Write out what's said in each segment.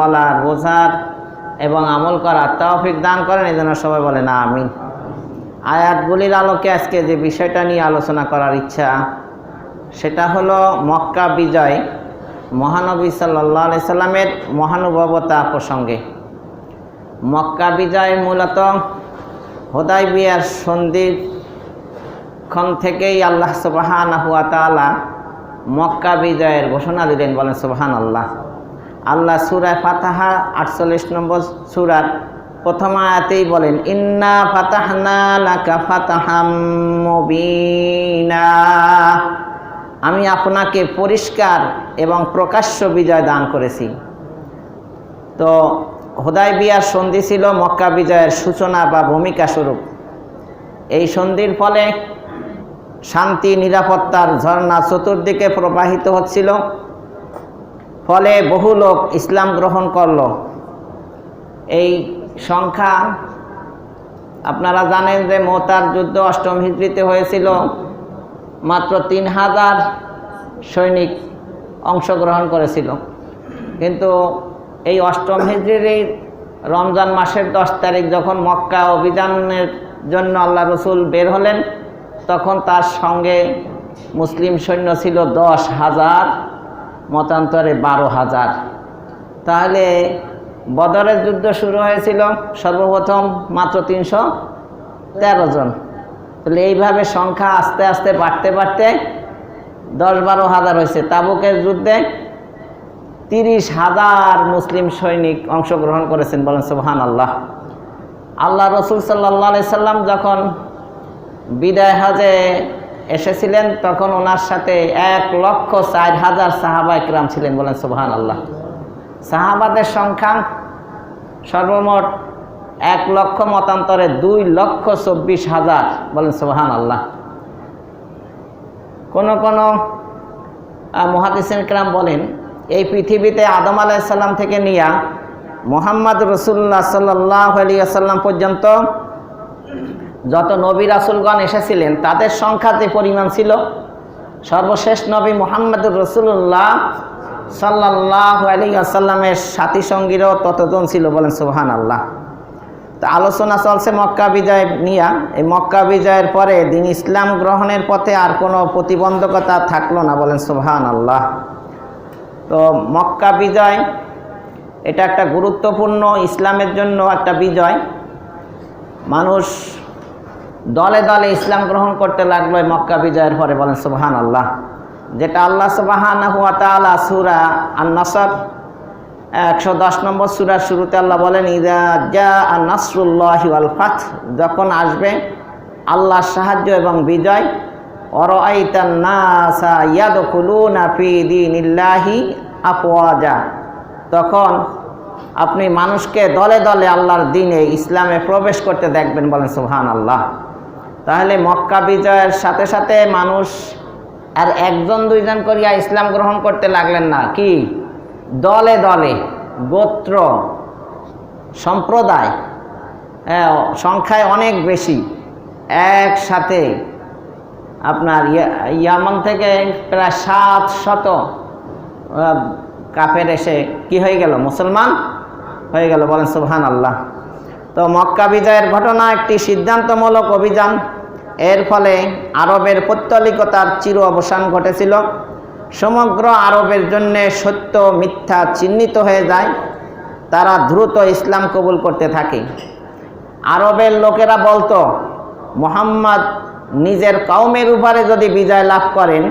বলার, বোঝার এবং আমল করার তৌফিক দান করেন। এই জন্য সবাই বলেন আমিন। আয়াতগুলির আলোকে আজকে যে বিষয়টা নিয়ে আলোচনা করার ইচ্ছা, সেটা হলো মক্কা বিজয়, মহানবী সাল্লাল্লাহু আলাইহি সাল্লামের মহানুভবতা প্রসঙ্গে। মক্কা বিজয় মূলত হুদায়বিয়ার সন্ধির ক্ষণ থেকেই আল্লাহ সুবহানাহু ওয়া তাআলা মক্কা বিজয়ের ঘোষণা দিলেন। বলেন সুবহানাল্লাহ। আল্লাহ সূরা ফাতিহা 48 নম্বর সূরার প্রথম আয়াতেই বলেন, ইন্না ফাতাহনা লাকা ফাতহাম মুবিনা, আমি আপনাকে পরিষ্কার এবং প্রকাশ্য বিজয় দান করেছি। তো হুদায়বিয়ার সন্ধি ছিল মক্কা বিজয়ের সূচনা বা ভূমিকা স্বরূপ। এই সন্ধির ফলে শান্তি নিরাপত্তার ঝর্ণা চতুর্দিকে প্রবাহিত হচ্ছিল, ফলে বহু লোক ইসলাম গ্রহণ করল। এই সংখ্যা আপনারা জানেন যে মুতার যুদ্ধ 8ম হিজরিতে হয়েছিল, মাত্র 3000 সৈনিক অংশগ্রহণ করেছিল। কিন্তু এই 8ম হিজরির এই রমজান মাসের 10 তারিখ যখন মক্কা অভিযানের জন্য আল্লাহ রসুল বের হলেন, তখন তার সঙ্গে মুসলিম সৈন্য ছিল 10,000, মতান্তরে 12,000। তাহলে বদরের যুদ্ধ শুরু হয়েছিল সর্বপ্রথম মাত্র 313 জন। তাহলে এইভাবে সংখ্যা আস্তে আস্তে বাড়তে বাড়তে 10-12,000 হয়েছে। তাবুকের যুদ্ধে 30,000 মুসলিম সৈনিক অংশগ্রহণ করেছেন। বলেন সুবহানাল্লাহ। আল্লাহ রসুল সাল্লাল্লাহু আলাইহি সাল্লাম যখন বিদায় হজে এসেছিলেন, তখন ওনার সাথে 1,04,000 সাহাবা ইকরাম ছিলেন। বলেন সুবহানাল্লাহ। সাহাবাদের সংখ্যা সর্বমোট 1 লক্ষ, মতান্তরে 2,24,000। বলেন সুবহানাল্লাহ। কোন মুহাদ্দিসিন ইকরাম বলেন, এই পৃথিবীতে আদম আলাইহিস সালাম থেকে নিয়া মুহাম্মদ রাসূলুল্লাহ সাল্লাল্লাহু আলাইহি ওয়াসাল্লাম পর্যন্ত যত নবী রাসূলগণ এসেছিলেন, তাদের সংখ্যা যে পরিমাণ ছিল, সর্বশেষ নবী মুহাম্মদুর রাসূলুল্লাহ সাল্লাল্লাহু আলাইহি ওয়াসাল্লামের সাথী সঙ্গীরাও ততজন ছিল। বলেন সুবহানাল্লাহ। তো আলোচনা চলছে মক্কা বিজয় নিয়ে। এই মক্কা বিজয়ের পরে দিন ইসলাম গ্রহণের পথে আর কোনো প্রতিবন্ধকতা থাকলো না। বলেন সুবহানাল্লাহ। তো মক্কা বিজয় এটা একটা গুরুত্বপূর্ণ ইসলামের জন্য একটা বিজয়। মানুষ দলে দলে ইসলাম গ্রহণ করতে লাগলো এই মক্কা বিজয়ের পরে। বলেন সুবহানাল্লাহ। যেটা আল্লাহ সুবহানাহু ওয়া তাআলা সূরা আন-নাসর 110 নম্বর সূরার শুরুতে আল্লাহ বলেন, ইযা জাআ নাসরুল্লাহি ওয়াল ফাth, যখন আসবে আল্লাহর সাহায্য এবং বিজয়, ওয়ারাআইতান নাসা ইয়াদখুলুনা ফি দীনিল্লাহি আফওয়াজা, তখন আপনি মানুষকে দলে দলে আল্লাহর দ্বীনে ইসলামে প্রবেশ করতে দেখবেন। বলেন সুবহানাল্লাহ। তাহলে মক্কা বিজয়ের সাথে সাথে মানুষ আর 1-2 করিয়া ইসলাম গ্রহণ করতে লাগলেন না, কি দলে দলে, গোত্র, সম্প্রদায়, সংখ্যায় অনেক বেশি, একসাথে আপনার ইয়ামান থেকে প্রায় 700 কাফের এসে কি হয়ে গেল, মুসলমান হয়ে গেল। বলেন সুবহানাল্লাহ। তো মক্কা বিজয়ের ঘটনা একটি সিদ্ধান্তমূলক অভিযান। এর ফলে আরবের পৌত্তলিকতার চির অবসান ঘটেছিল। সমগ্র আরবের জন্য সত্য মিথ্যা চিহ্নিত হয়ে যায়। তারা দ্রুত ইসলাম কবুল করতে থাকে। আরবের লোকেরা বলতো, মুহাম্মদ নিজের কওমের উপরে যদি বিজয় লাভ করেন,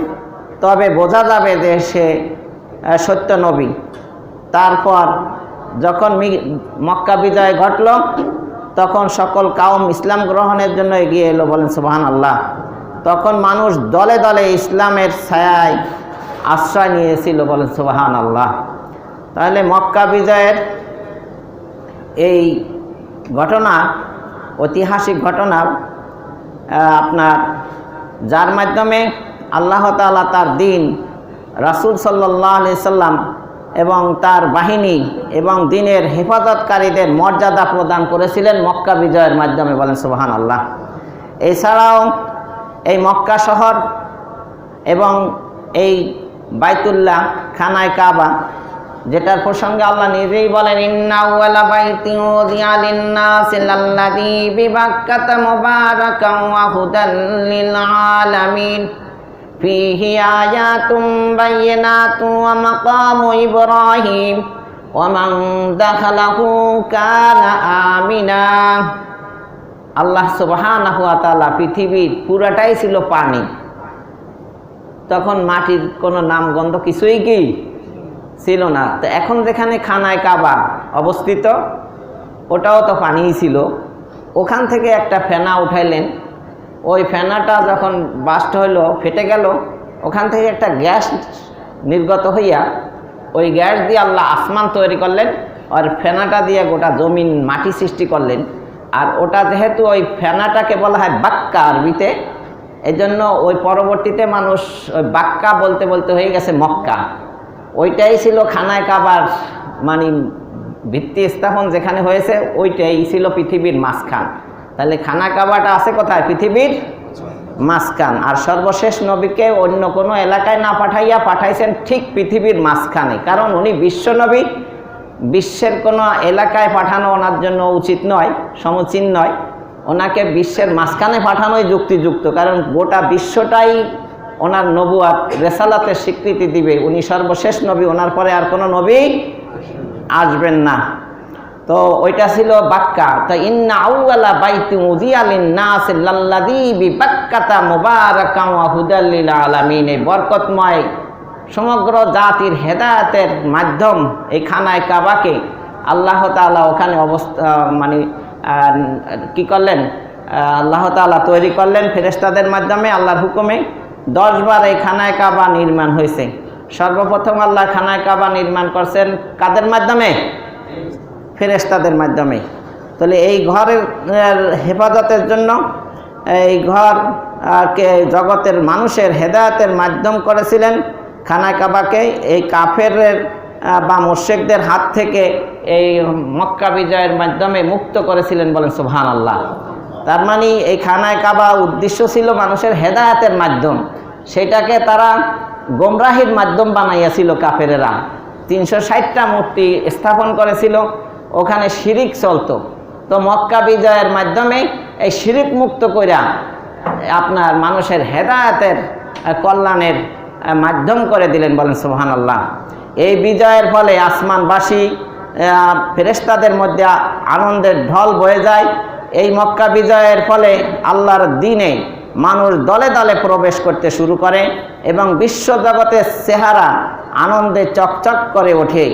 তবে বোঝা যাবে যে সে সত্য নবী। তারপর যখন মক্কা বিজয় ঘটল, তখন সকল কওম ইসলাম গ্রহণের জন্য এগিয়ে এলো। বলেন সুবহানাল্লাহ। তখন মানুষ দলে দলে ইসলামের ছায়ায় আশ্রয় নিয়েছিল। বলেন সুবহানাল্লাহ। তাহলে মক্কা বিজয়ের এই ঘটনা, ঐতিহাসিক ঘটনা, আপনার যার মাধ্যমে আল্লাহ তাআলা তার দ্বীন, রাসূল সাল্লাল্লাহু আলাইহি সাল্লাম এবং তার বাহিনী এবং দ্বীনের হেফাজতকারীদের মর্যাদা প্রদান করেছিলেন মক্কা বিজয়ের মাধ্যমে। বলেন সুবহানাল্লাহ। এছাড়াও এই মক্কা শহর এবং এই বাইতুল্লাহ, খানায় কাবা, যেটার প্রসঙ্গে আল্লাহ নিজেই বলেন, ইন্না আউওয়ালা বাইতিন উযিয়া লিন-নাসি লাল্লাযী বিবাক্কাতা মুবারাকান ওয়া হুদাল লিল আলামিন ফীহি আয়াতুম বায়্যিনাতুন ওয়া মাকামু ইব্রাহিম ওয়া মান দাখালাহু কানা আমিনা। আল্লাহ সুবহানাহু ওয়া তাআলা পৃথিবীর পুরাটাই ছিল পানি, তখন মাটির কোনো নাম গন্ধ কিছুই কি ছিল না। তো এখন যেখানে খানায় কাবা অবস্থিত ওটাও তো পানিই ছিল। ওখান থেকে একটা ফেনা উঠাইলেন, ওই ফেনাটা যখন বাস্ট হইল, ফেটে গেল, ওখান থেকে একটা গ্যাস নির্গত হইয়া ওই গ্যাস দিয়ে আল্লাহ আসমান তৈরি করলেন, আর ফেনাটা দিয়ে গোটা জমিন মাটি সৃষ্টি করলেন। আর ওটা যেহেতু ওই ফেনাটাকে বলা হয় বাক্কা আরবিতে, এই জন্য ওই পরবর্তীতে মানুষ ওই বাক্কা বলতে বলতে হয়ে গেছে মক্কা। ওইটাই ছিল খানায় কাবার মানে ভিত্তি স্থাপন যেখানে হয়েছে, ওইটাই ছিল পৃথিবীর মাঝখান। তাহলে খানা কাবাটা আছে কোথায়? পৃথিবীর মাঝখান। আর সর্বশেষ নবীকে অন্য কোনো এলাকায় না পাঠাইয়া পাঠাইছেন ঠিক পৃথিবীর মাঝখানে, কারণ উনি বিশ্ব নবী। বিশ্বের কোনো এলাকায় পাঠানো ওনার জন্য উচিত নয়, সমীচীন নয়। ওনাকে বিশ্বের মাঝখানে পাঠানোই যুক্তিযুক্ত, কারণ গোটা বিশ্বটাই ওনার নবুয়াত রেসালাতের স্বীকৃতি দিবে। উনি সর্বশেষ নবী, ওনার পরে আর কোনো নবী আসবেন না। তো ওইটা ছিল বাক্কা। তো ইন্না আউওয়ালা বাইতিন উযিয়া লিন-নাসি লাল্লাযী বিবাক্কাতা মুবারাকান ওয়া হুদাল লিল আলামিন। এই বরকতময় সমগ্র জাতির হেদায়েতের মাধ্যম এই খানায় কাবাকে আল্লাহ তাআলা ওখানে মানে কি করলেন? আল্লাহ তাআলা তৈরি করলেন ফেরেশতাদের মাধ্যমে, আল্লাহর হুকুমে। 10 বার এই খানায় কাবা নির্মাণ হয়েছে। সর্বপ্রথম আল্লাহ খানায় কাবা নির্মাণ করছেন কাদের মাধ্যমে? ফেরেশতাদের মাধ্যমে। তাহলে এই ঘরের হেফাজতের জন্য এই ঘরকে জগতের মানুষের হেদায়েতের মাধ্যম করেছিলেন খানায় কাবাকে। এই কাফেরের বা মুশরিকদের হাত থেকে এই মক্কা বিজয়ের মাধ্যমে মুক্ত করেছিলেন, বলেন সুবহানাল্লাহ। তার মানে এই খানায় কাবা উদ্দেশ্য ছিল মানুষের হেদায়েতের মাধ্যম, সেটাকে তারা গোমরাহির মাধ্যম বানাইয়াছিল কাফেরেরা। 360টা মূর্তি স্থাপন করেছিল, ওখানে শিরিক চলতো। তো মক্কা বিজয়ের মাধ্যমে এই শিরিক মুক্ত কইরা আপনার মানুষের হেদায়েতের কল্যাণের মাধ্যম করে দিলেন, বলেন সুবহানাল্লাহ। এই বিজয়ের ফলে আসমানবাসী ফেরেশতাদের মধ্যে আনন্দের ঢল বয়ে যায়। এই মক্কা বিজয়ের ফলে আল্লাহর দ্বীনে মানুষ দলে দলে প্রবেশ করতে শুরু করে এবং বিশ্বজগতের চেহারা আনন্দে চকচক করে ওঠে,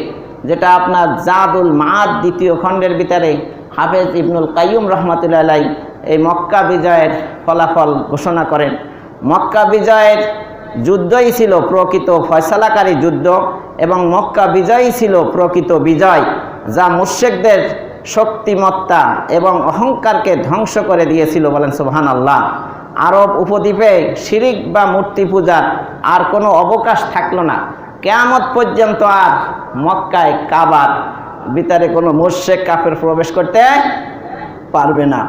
যেটা আপনার জাদুল মাআদ 2য় খণ্ডের ভিতরে হাফেজ ইবনুল কাইয়ুম রাহমাতুল্লাহ আলাইহি এই মক্কা বিজয়ের ফলাফল ঘোষণা করেন। মক্কা বিজয়ের যুদ্ধই ছিল প্রকৃত ফয়সালাকারী যুদ্ধ এবং মক্কা বিজয়ই ছিল প্রকৃত বিজয়, যা মুশরিকদের শক্তিমত্তা এবং অহংকারকে ধ্বংস করে দিয়েছিল, বলেন সুবহানাল্লাহ। আরব উপদ্বীপে শিরিক বা মূর্তি পূজার আর কোনো অবকাশ থাকলো না। কিয়ামত পর্যন্ত আর মক্কায় কাবার ভিতরে কোনো মুশরিক কাফের প্রবেশ করতে পারবে না।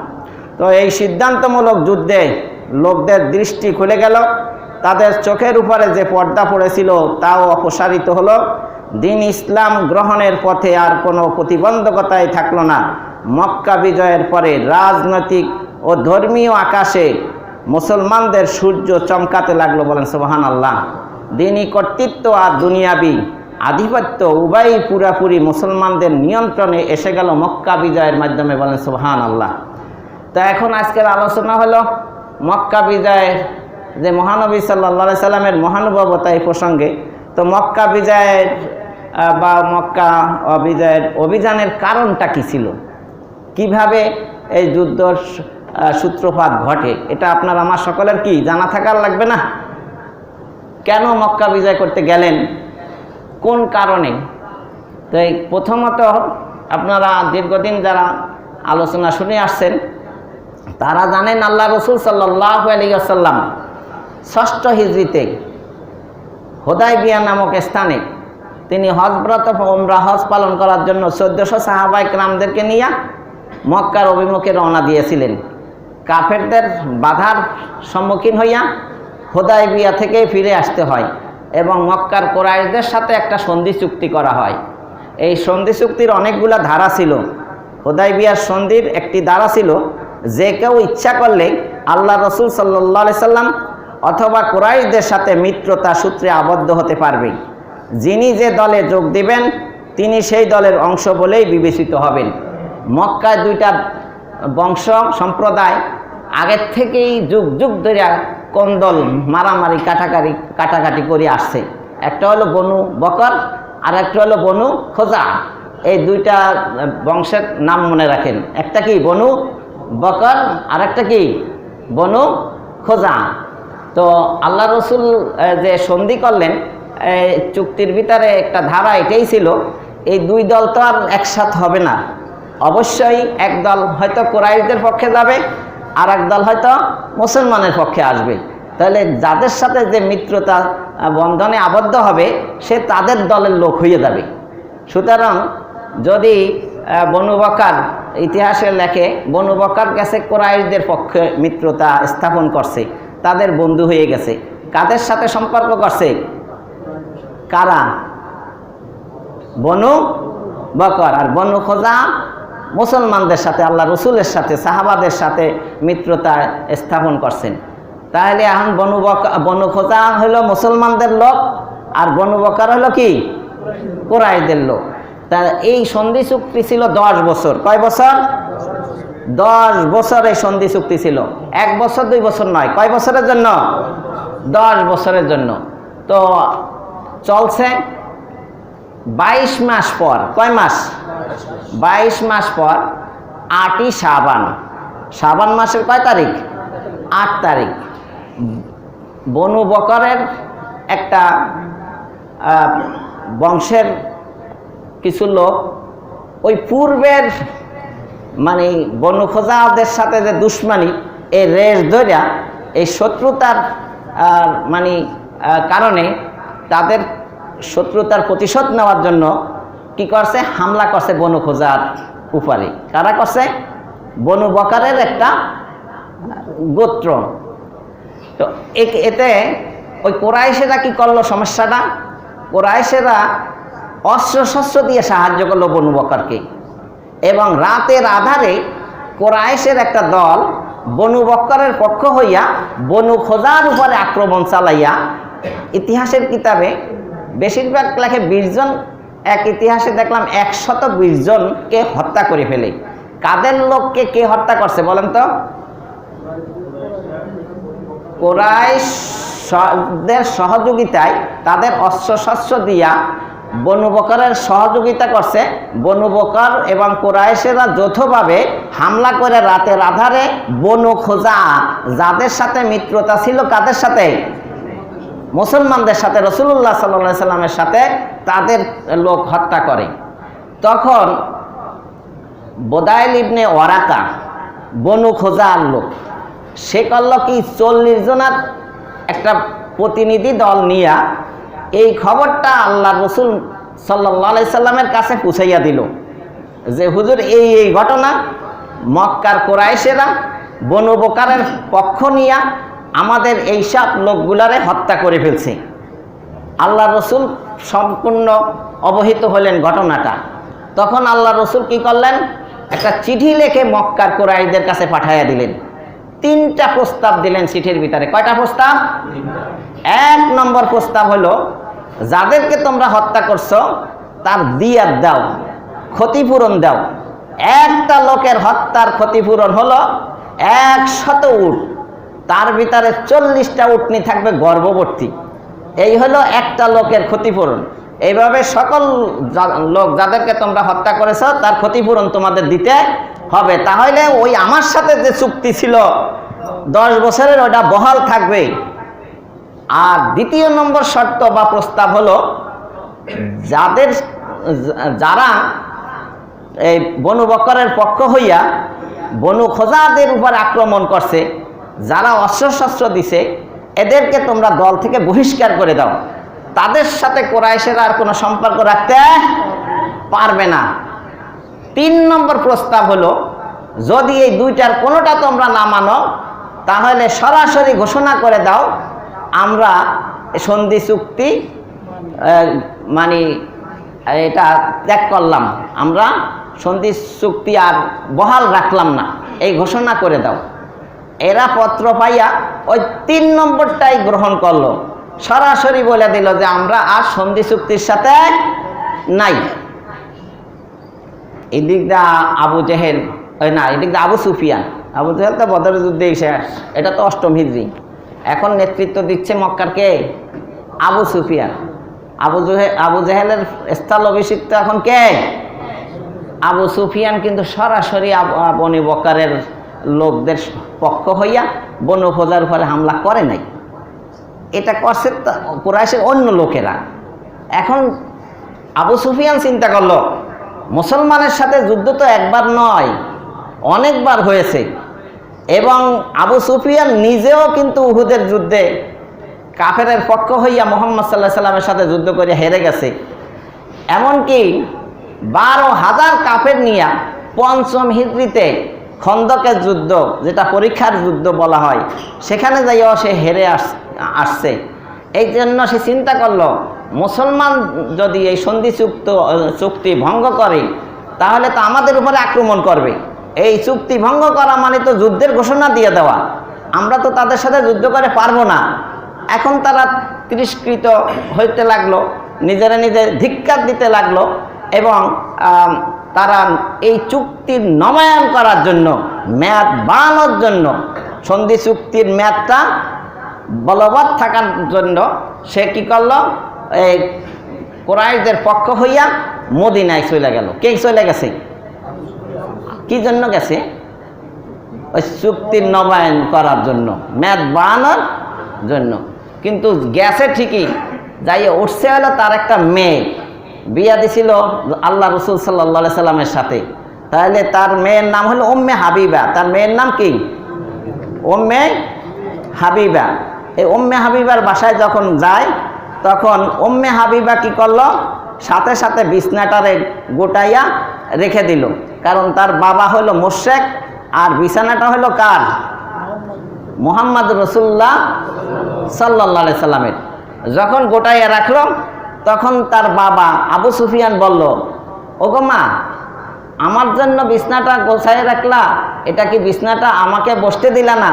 তো এই সিদ্ধান্তমূলক যুদ্ধে লোকদের দৃষ্টি খুলে গেল, তাদের চোখের উপরে যে পর্দা পড়েছিল তাও অপসারিত হলো। দিন ইসলাম গ্রহণের পথে আর কোনো প্রতিবন্ধকতাই থাকলো না। মক্কা বিজয়ের পরে রাজনৈতিক ও ধর্মীয় আকাশে মুসলমানদের সূর্য চমকাতে লাগলো, বলেন সুবহানাল্লাহ। দিনী কর্তৃত্ব আর দুনিয়াবি আধিপত্য উভয়ই পুরাপুরি মুসলমানদের নিয়ন্ত্রণে এসে গেল মক্কা বিজয়ের মাধ্যমে, বলেন সুবহানাল্লাহ। তো এখন আজকের আলোচনা হলো মক্কা বিজয়ের যে মহানবী সাল্লাল্লাহু আলাইহি সাল্লামের মহানুভবতা এই প্রসঙ্গে। তো মক্কা বিজয়ের বা মক্কা বিজয়ের অভিযানের কারণটা কি ছিল, কিভাবে এই যুদ্ধর সূত্রপাত ঘটে, এটা আপনার আমার সকলের কি জানা থাকার লাগবে না? কেন মক্কা বিজয় করতে গেলেন, কোন কারণে? তো এই প্রথমত আপনারা দীর্ঘদিন যারা আলোচনা শুনে আসছেন তারা জানেন আল্লাহ রসুল সাল্লাল্লাহু আলাইহি ওয়াসাল্লাম 6ষ্ঠ হিজরিতে হুদায়বিয়া নামক স্থানে তিনি হজব্রত ওমরা হজ পালন করার জন্য 1400 সাহাবায়ে কেরামদেরকে নিয়ে মক্কার অভিমুখে রওনা দিয়েছিলেন। কাফেরদের বাধার সম্মুখীন হইয়া হুদায়বিয়া থেকে ফিরে আসতে হয় এবং মক্কার কুরাইশদের সাথে একটা সন্ধি চুক্তি করা হয়। এই সন্ধি চুক্তির অনেকগুলা ধারা ছিল। হুদায়বিয়ার সন্ধির একটি ধারা ছিল, যে কেউ ইচ্ছা করলে আল্লাহ রসুল সাল্লাল্লাহু আলাইহি সাল্লাম অথবা কুরাইশদের সাথে মিত্রতা সূত্রে আবদ্ধ হতে পারবে। যিনি যে দলে যোগ দিবেন তিনি সেই দলের অংশ বলেই বিবেচিত হবেন। মক্কায় দুইটা বংশ সম্প্রদায় আগের থেকেই যুগ যুগ ধরে কোন্দল মারামারি কাটাকাটি করে আসছে। একটা হলো বনু বকর আর একটা হলো বনু খোজা। এই দুইটা বংশের নাম মনে রাখেন, একটা কি বনু বকর আর একটা কি বনু খোজা। তো আল্লাহ রসুল যে সন্ধি করলেন, চুক্তির ভিতরে একটা ধারা এটাই ছিল, এই দুই দল তো আর একসাথ হবে না, অবশ্যই এক দল হয়তো কুরাইশদের পক্ষে যাবে আর এক দল হয়তো মুসলমানের পক্ষে আসবে। তাহলে যাদের সাথে যে মিত্রতা বন্ধনে আবদ্ধ হবে সে তাদের দলের লোক হয়ে যাবে। সুতরাং যদি বনু বকর ইতিহাসে লেখে বনু বকর গেছে কুরাইশদের পক্ষে মিত্রতা স্থাপন করছে, তাদের বন্ধু হয়ে গেছে। কাদের সাথে সম্পর্ক করছে? কারা? বনু বকর। আর বনু খোজা মুসলমানদের সাথে, আল্লাহ রসুলের সাথে, সাহাবাদের সাথে মিত্রতা স্থাপন করছেন। তাহলে এখন বনু খোজা হলো মুসলমানদের লোক আর বনু বকর হলো কি কুরাইশদের লোক। তা এই সন্ধি চুক্তি ছিল 10 বছর। কয় বছর? 10 বছর এই সন্ধি চুক্তি ছিল। 1 বছর 2 বছর নয়। কয় বছরের জন্য? 10 বছরের জন্য। তো চলছে 22 মাস পর। কয় মাস? 22 মাস পর 8ই শাবান। শাবান মাসের কয় তারিখ? 8 তারিখ। বনু বকরের একটা বংশের কিছু লোক ওই পূর্বের মানে বনু খোজাদের সাথে যে দুশ্মনী, এই রেশ ধরিয়া এই শত্রুতার মানে কারণে তাদের শত্রুতার প্রতিশোধ নেওয়ার জন্য কি করছে? হামলা করছে বনু খোজার উপরে। কারা করছে? বনু বকরের একটা গোত্র। তো এতে ওই কুরাইশেরা কি করলো? সমস্যাটা, কুরাইশেরা অস্ত্র শস্ত্র দিয়ে সাহায্য করলো বনু বকরকে, এবং রাতের আধারে কুরাইশের একটা দল বনু বকরের পক্ষ হইয়া বনু খোজার উপরে আক্রমণ চালাইয়া, ইতিহাসের কিতাবে বেশিরভাগ লেখে 20 জন, এক ইতিহাসে দেখলাম 120 জনকে হত্যা করে ফেলে। কাদের লোককে কে হত্যা করছে বলেন তো? কুরাইশদের সহযোগিতায়, তাদের অস্ত্র শস্ত্র দিয়া বনু বকরের সহযোগিতা করছে। বনু বকর এবং কুরাইশেরা যৌথভাবে হামলা করে রাতের আধারে বনু খোজা, যাদের সাথে মিত্রতা ছিল, কাদের সাথে? মুসলমানদের সাথে, রাসূলুল্লাহ সাল্লাল্লাহু আলাইহি সাল্লামের সাথে, তাদের লোক হত্যা করে। তখন বদাইল ইবনে ওয়ারাকা বনু খোজার লোক, সে করল কি 40 জনের একটা প্রতিনিধি দল নিয়ে এই খবরটা আল্লাহ রসুল সাল্লাল্লাহু আলাইহি সাল্লামের কাছে পৌঁছাইয়া দিল যে হুজুর এই এই ঘটনা, মক্কার কুরাইশেরা বনু বকরের পক্ষ নিয়ে আমাদের এইসব লোকগুলারে হত্যা করে ফেলছে। আল্লাহ রসুল সম্পূর্ণ অবহিত হলেন ঘটনাটা। তখন আল্লাহ রসুল কি করলেন? একটা চিঠি লিখে মক্কার কুরাইশদের কাছে পাঠাইয়া দিলেন। 3টা প্রস্তাব দিলেন চিঠির ভিতরে। কয়টা প্রস্তাব? 1 নম্বর প্রস্তাব হলো, যাদেরকে তোমরা হত্যা করছো তার দিয়াত দাও, ক্ষতিপূরণ দাও। একটা লোকের হত্যার ক্ষতিপূরণ হলো 100 উট, তার ভিতরে 40টা উটনি থাকবে গর্ভবতী। এই হলো একটা লোকের ক্ষতিপূরণ। এইভাবে সকল লোক যাদেরকে তোমরা হত্যা করেছো তার ক্ষতিপূরণ তোমাদের দিতে হবে, তাহলে ওই আমার সাথে যে চুক্তি ছিল 10 বছরের ওটা বহাল থাকবে। আর 2 নম্বর শর্ত বা প্রস্তাব হলো, যারা এই বনু বকরের পক্ষ হইয়া বনু খোজাদের উপর আক্রমণ করছে, যারা অস্ত্রশস্ত্র দিছে, এদেরকে তোমরা দল থেকে বহিষ্কার করে দাও। তাদের সাথে কুরাইশেরা আর কোনো সম্পর্ক রাখতে পারবে না। 3 নম্বর প্রস্তাব হলো, যদি এই 2টার কোনোটা তোমরা না মানো তাহলে সরাসরি ঘোষণা করে দাও আমরা সন্ধি চুক্তি মানে এটা ত্যাগ করলাম, আমরা সন্ধি চুক্তি আর বহাল রাখলাম না, এই ঘোষণা করে দাও। এরা পত্র পাইয়া ওই 3 নম্বরটাই গ্রহণ করলো, সরাসরি বলে দিল যে আমরা আর সন্ধি চুক্তির সাথে নাই। এদিক দা আবু জেহেল, না এদিক দা আবু সুফিয়ান। আবু জেহেল তো বদরের যুদ্ধে শেষ, এটা তো 8ম হিজরি। এখন নেতৃত্ব দিচ্ছে মক্কার কে? আবু সুফিয়ান। আবু জেহেলের স্থল অভিষিক্ত এখন কে? আবু সুফিয়ান। কিন্তু সরাসরি বনি বকরের লোকদের পক্ষ হইয়া বনু খোজার উপরে হামলা করে নাই, এটা করছে কুরাইশের অন্য লোকেরা। এখন আবু সুফিয়ান চিন্তা করলো, মুসলমানের সাথে যুদ্ধ তো একবার নয়, অনেকবার হয়েছে, এবং আবু সুফিয়ান নিজেও কিন্তু উহুদের যুদ্ধে কাফেরের পক্ষ হইয়া মুহাম্মদ সাল্লাল্লাহু আলাইহি সাল্লামের সাথে যুদ্ধ করে হেরে গেছে। এমনকি 12,000 কাফের নিয়া 5ম হিজরিতে খন্দকের যুদ্ধ, যেটা পরীক্ষার যুদ্ধ বলা হয়, সেখানে যাইও সে হেরে আসছে। এই জন্য সে চিন্তা করলো, মুসলমান যদি এই সন্ধি চুক্তি ভঙ্গ করে তাহলে তো আমাদের উপরে আক্রমণ করবে। এই চুক্তি ভঙ্গ করা মানে তো যুদ্ধের ঘোষণা দিয়ে দেওয়া, আমরা তো তাদের সাথে যুদ্ধ করে পারবো না। এখন তারা তিরস্কৃত হইতে লাগলো, নিজেরা নিজে ধিক্কার দিতে লাগলো, এবং তারা এই চুক্তির নবায়ন করার জন্য, মেয়াদ বাড়ানোর জন্য, সন্ধি চুক্তির মেয়াদটা বলবৎ থাকার জন্য সে কি করলো, এই কুরাইশদের পক্ষ হইয়া মদিনায় চলে গেল। কে চলে গেছে? কি জন্য গেছে? ওই চুক্তির নবায়ন করার জন্য, মেয়াদ বাড়ানোর জন্য। কিন্তু গেছে ঠিকই, যাই উঠছে হলো তার একটা মেয়ে বিয়া দিছিল আল্লাহ রসুল সাল্লাল্লাহু আলাইহি সাল্লামের সাথে। তাহলে তার মেয়ের নাম হলো উম্মে হাবিবা। তার মেয়ের নাম কি? উম্মে হাবিবা। এই উম্মে হাবিবার বাসায় যখন যায়, তখন উম্মে হাবিবা কি করলো, সাথে সাথে বিছনাটারে গোটাইয়া রেখে দিল, কারণ তার বাবা হলো মুশরিক, আর বিছানাটা হলো কার? মুহাম্মদ রাসূলুল্লাহ সাল্লাল্লাহু আলাইহি সাল্লামের। যখন গোটাইয়া রাখলো, তখন তার বাবা আবু সুফিয়ান বলল, ওগো মা, আমার জন্য বিছনাটা গোছায় রাখলা, এটা কি বিছনাটা আমাকে বসতে দিলা না?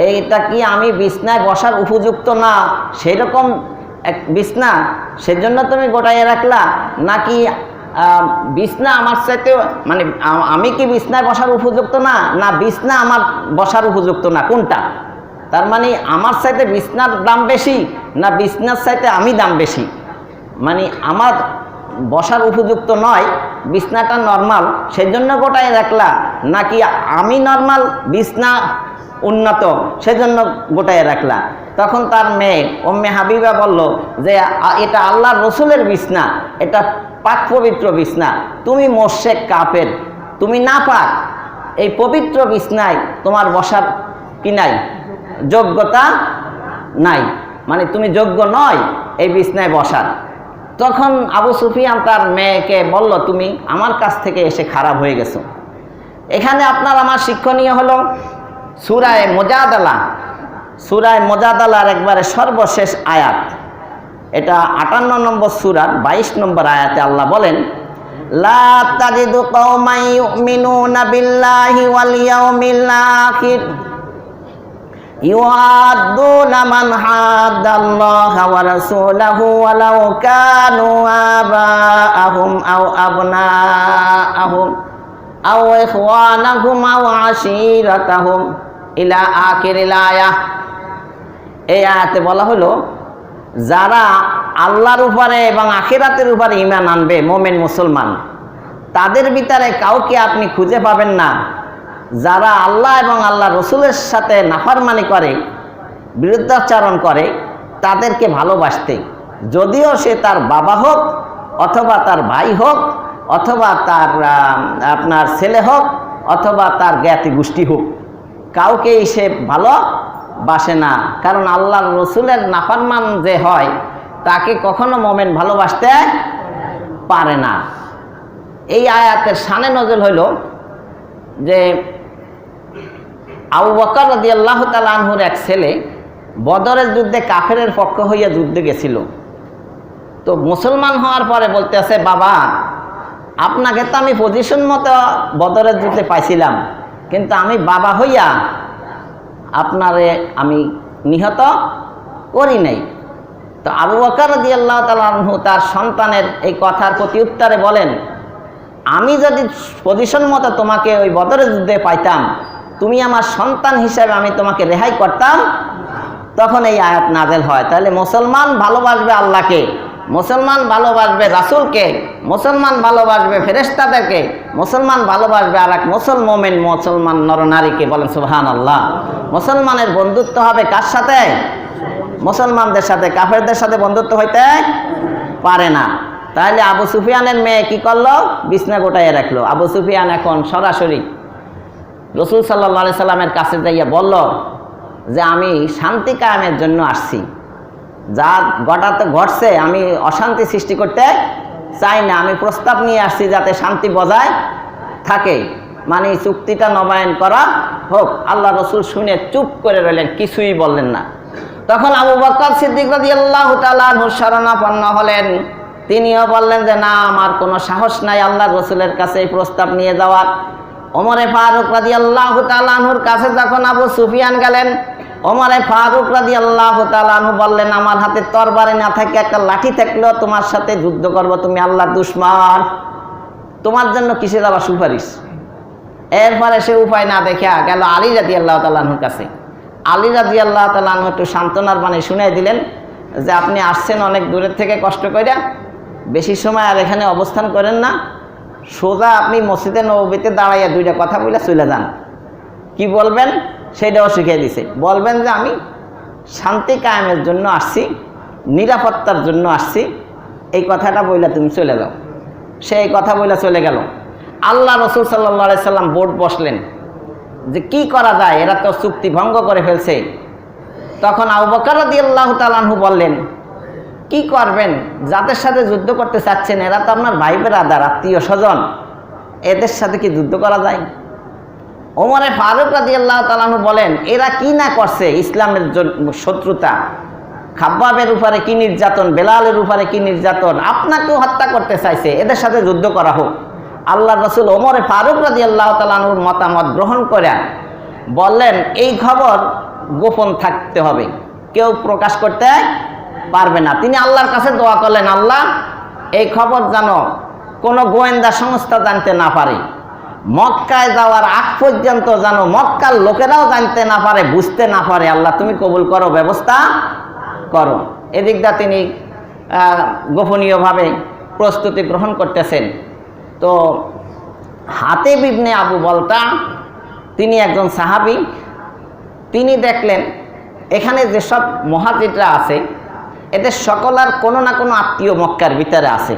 এইটা কি আমি বিছনায় বসার উপযুক্ত না সেরকম এক বিছনা, সেজন্য তুমি গোটাইয়া রাখলা? নাকি বিছনা আমার চাইতে, মানে আমি কি বিছনায় বসার উপযুক্ত না, না বিছনা আমার বসার উপযুক্ত না, কোনটা? তার মানে আমার চাইতে বিছনার দাম বেশি, না বিছনার চাইতে আমি দাম বেশি? মানে আমার বসার উপযুক্ত নয়, বিছনাটা নর্মাল, সেজন্য গোটায় রাখলা, নাকি আমি নর্মাল, বিছনা উন্নত, সেজন্য গোটায় রাখলা? তখন তার মেয়ে উম্মে হাবিবা বলল যে এটা আল্লাহর রসুলের বিছনা, এটা পাক পবিত্র বিছনা, তুমি মুশরিক কাফের, তুমি নাপাক, এই পবিত্র বিছনায় তোমার বসার কি নাই, যোগ্যতা নাই, মানে তুমি যোগ্য নয় এই বিছনায় বসার। তখন আবু সুফিয়ান তার মেয়েকে বলল, তুমি আমার কাছ থেকে এসে খারাপ হয়ে গেছো। এখানে আপনার আমার শিক্ষণীয় হলো সূরায়ে মুজাদালা, সূরায়ে মুজাদালার একবারে সর্বশেষ আয়াত, এটা 58 নম্বর সূরার 22 নম্বর আয়াতে আল্লাহ বলেন, লা তাজিদু কওমান ইউমিনুনা বিল্লাহি ওয়াল ইয়াউমিল আখির ইউআদ্দুনা মান হাদাল্লাহা ওয়া রাসূলাহু ওয়ালাউ কানু আবাআহুম আও আবনাআহুম আও ইখওয়ানাহুম আও আশীরাতাহুম ইলা আখিরিল আয়াহ। এই আয়াতে বলা হলো, যারা আল্লাহর উপরে এবং আখিরাতের উপরে ঈমান আনবে, মুমিন মুসলমান, তাদের ভিতরে কাউকে আপনি খুঁজে পাবেন না যারা আল্লাহ এবং আল্লাহ রসুলের সাথে নাফরমানি করে, বিরুদ্ধাচরণ করে, তাদেরকে ভালোবাসতে, যদিও সে তার বাবা হোক, অথবা তার ভাই হোক, অথবা তার আপনার ছেলে হোক, অথবা তার জ্ঞাতি গোষ্ঠী হোক, কাউকেই সে ভালোবাসে না। কারণ আল্লাহ রসুলের নাফরমান যে হয়, তাকে কখনো মুমিন ভালোবাসতে পারে না। এই আয়াতের শানে নজল হইল যে আবু বকর রাদিয়াল্লাহু তাআলা আনহুর এক ছেলে বদরের যুদ্ধে কাফেরের পক্ষ হইয়া যুদ্ধে গেছিল। তো মুসলমান হওয়ার পরে বলতেছে, বাবা আপনাকে তো আমি পজিশন মতো বদরের যুদ্ধে পাইছিলাম, কিন্তু আমি বাবা হইয়া আপনারে আমি নিহত করি নাই। তো আবু বকর রাদিয়াল্লাহু তাআলা আনহু তার সন্তানের এই কথার প্রতি উত্তরে বলেন, আমি যদি পজিশন মতো তোমাকে ওই বদরের যুদ্ধে পাইতাম, তুমি আমার সন্তান হিসেবে আমি তোমাকে রেহাই করতাম। তখন এই আয়াত নাজেল হয়। তাহলে মুসলমান ভালোবাসবে আল্লাহকে, মুসলমান ভালোবাসবে রাসূলকে, মুসলমান ভালোবাসবে ফেরেশতাদেরকে, মুসলমান ভালোবাসবে আর এক মুসলমান নরনারীকে। বলেন সুবহানাল্লাহ। মুসলমানের বন্ধুত্ব হবে কার সাথে? মুসলমানদের সাথে। কাফেরদের সাথে বন্ধুত্ব হইতে পারে না। তাহলে আবু সুফিয়ানের মেয়ে কি করলো? বিছনা গোটাইয়া রাখলো। আবু সুফিয়ান এখন সরাসরি রাসূল সাল্লাল্লাহু আলাইহি সাল্লামের কাছে যাইয়া বলল যে আমি শান্তি কায়েমের জন্য আসছি, যা ঘটাতে ঘটছে আমি অশান্তি সৃষ্টি করতে চাই না, আমি প্রস্তাব নিয়ে আসছি যাতে শান্তি বজায় থাকে, মানে চুক্তিটা নবায়ন করা হোক। আল্লাহ রসুল শুনে চুপ করে রইলেন, কিছুই বললেন না। তখন আবু বকর সিদ্দিক রাদিয়াল্লাহু তাআলা আনহু শরণাপন্ন হলেন। তিনিও বললেন যে না, আমার কোনো সাহস নাই আল্লাহ রসুলের কাছে এই প্রস্তাব নিয়ে যাওয়ার। ওমরে ফারুক রাদিয়াল্লাহু তাআলা আনহুর কাছে যখন আবু সুফিয়ান গেলেন, ওমরে ফারুক রাদিয়াল্লাহু তাআলা আনহু বললেন, আমার হাতে তরবারি না থাকে একটা লাঠি থাকলেও তোমার সাথে যুদ্ধ করব, তুমি আল্লাহর দুশমন, তোমার জন্য কিসের আবার সুপারিশ। এরপরে সে উপায় না দেখে গেল আলী রাদিয়াল্লাহু তাআলা আনহুর কাছে। আলী রাদিয়াল্লাহু তাআলা আনহু একটু সান্ত্বনার বাণী শুনিয়ে দিলেন যে আপনি আসছেন অনেক দূরের থেকে কষ্ট করে, বেশি সময় আর এখানে অবস্থান করেন না, সোজা আপনি মসজিদে নববীতে দাঁড়াইয়া দুইটা কথা বলে চলে যান। কি বলবেন সেটাও শিখিয়ে দিছে। বলবেন যে আমি শান্তি কায়েমের জন্য আসছি, নিরাপত্তার জন্য আসছি, এই কথাটা বইলা তুমি চলে যাও। সে এই কথা বইলা চলে গেল। আল্লাহ রসুল সাল্লাল্লাহু আলাইহি সাল্লাম বোর্ড বসলেন যে কি করা যায়, এরা তো চুক্তি ভঙ্গ করে ফেলছে। তখন আবু বকর রাদিয়াল্লাহু তাআলা আনহু বললেন, কি করবেন, যাদের সাথে যুদ্ধ করতে চাচ্ছেন এরা তো আপনার ভাই বেরাদার, আত্মীয় স্বজন, এদের সাথে কি যুদ্ধ করা যায়? ওমরে ফারুক রাদিয়াল্লাহু তাআলা আনহু বলেন, এরা কি না করছে, ইসলামের শত্রুতা, খাব্বাবের উপরে কি নির্যাতন, বেলালের উপরে কি নির্যাতন, আপনাকেও হত্যা করতে চাইছে, এদের সাথে যুদ্ধ করা হোক। আল্লাহ রসুল ওমরে ফারুক রাদিয়াল্লাহু তাআলা আনহুর মতামত গ্রহণ করে বললেন, এই খবর গোপন থাকতে হবে, কেউ প্রকাশ করতে পারবে না। তিনি আল্লাহর কাছে দোয়া করলেন, আল্লাহ এই খবর যেন কোনো গোয়েন্দা সংস্থা জানতে না পারে, মক্কায় যাওয়ার আগ পর্যন্ত যেন মক্কার লোকেরাও জানতে না পারে, বুঝতে না পারে। আল্লাহ তুমি কবুল করো, ব্যবস্থা করো। এদিকটা তিনি গোপনীয়ভাবে প্রস্তুতি গ্রহণ করতেছেন। তো হাতিব ইবনে আবু বলতা, তিনি একজন সাহাবী। তিনি দেখলেন এখানে যেসব মুহাজিররা আছে এদের সকলের কোনো না কোনো আত্মীয় মক্কার ভিতরে আছে।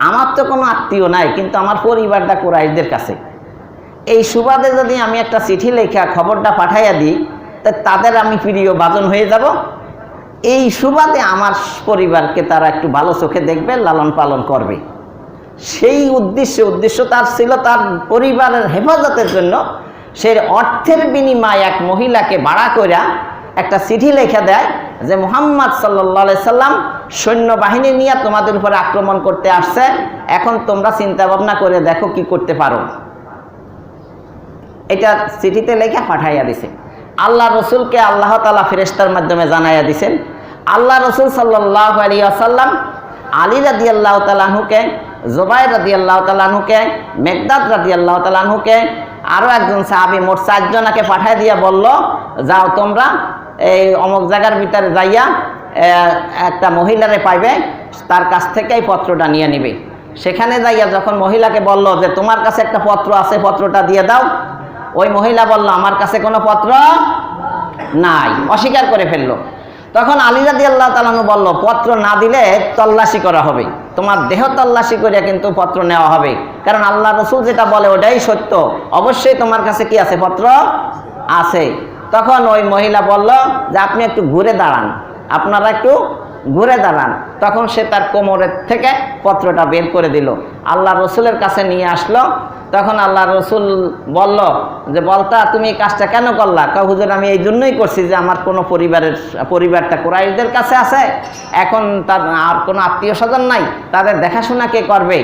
আমার তো কোনো আত্মীয় নাই, কিন্তু আমার পরিবারটা কুরাইশদের কাছে। এই সুবাদে যদি আমি একটা চিঠি লেখা খবরটা পাঠাইয়া দিই, তা তাদের আমি প্রিয় ভাজন হয়ে যাব। এই সুবাদে আমার পরিবারকে তারা একটু ভালো চোখে দেখবে, লালন পালন করবে। সেই উদ্দেশ্য তার ছিল তার পরিবারের হেফাজতের জন্য। সে অর্থের বিনিময়ে এক মহিলাকে ভাড়া কইরা একটা চিঠি লেখা দেয় যে মুহাম্মদ সাল্লাল্লাহু আলাইহি সাল্লাম সৈন্যবাহিনী নিয়ে তোমাদের উপরে আক্রমণ করতে আসছে, এখন তোমরা চিন্তা ভাবনা করে দেখো কি করতে পারো। এটা চিঠিতে লেখা পাঠাইয়া দিছে। আল্লাহ রসুলকে আল্লাহ তাআলা ফেরেশতার মাধ্যমে জানাইয়া দিছেন। আল্লাহ রসুল সাল্লাল্লাহু আলাইহি ওয়াসাল্লাম আলী রাদিয়াল্লাহু তাআলা আনহুকে, জুবাইর রাদিয়াল্লাহু তাআলা আনহুকে, মেকদাদ রাদিয়াল্লাহু তাআলা আনহুকে, আরও একজন সাহাবী, মোট 4 জনকে পাঠাই দিয়া বলল, যাও তোমরা এই অমুক জায়গার ভিতরে যাইয়া একটা মহিলারে পাইবে, তার কাছ থেকে এই পত্রটা নিয়ে নিবে। সেখানে যাইয়া যখন মহিলাকে বলল যে তোমার কাছে একটা পত্র আছে, পত্রটা দিয়ে দাও, ওই মহিলা বলল আমার কাছে কোনো পত্র নাই, অস্বীকার করে ফেললো। তখন আলী রাদিয়াল্লাহু তাআলা আনহু বলল, পত্র না দিলে তল্লাশি করা হবে, তোমার দেহ তল্লাশি করে কিন্তু পত্র নেওয়া হবে, কারণ আল্লাহ রসুল যেটা বলে ওটাই সত্য, অবশ্যই তোমার কাছে কি আছে, পত্র আছে। তখন ওই মহিলা বলল যে আপনি একটু ঘুরে দাঁড়ান, আপনারা একটু ঘুরে দাঁড়ান। তখন সে তার কোমরের থেকে পত্রটা বের করে দিল, আল্লাহ রসুলের কাছে নিয়ে আসলো। তখন আল্লাহ রসুল বলল যে বলতা তুমি এই কাজটা কেন করলা? হুজুর আমি এই জন্যই করছি যে আমার কোনো পরিবারটা কুরাইশদের কাছে আছে, এখন তার আর কোনো আত্মীয় স্বজন নাই, তাদের দেখাশোনা কে করবে?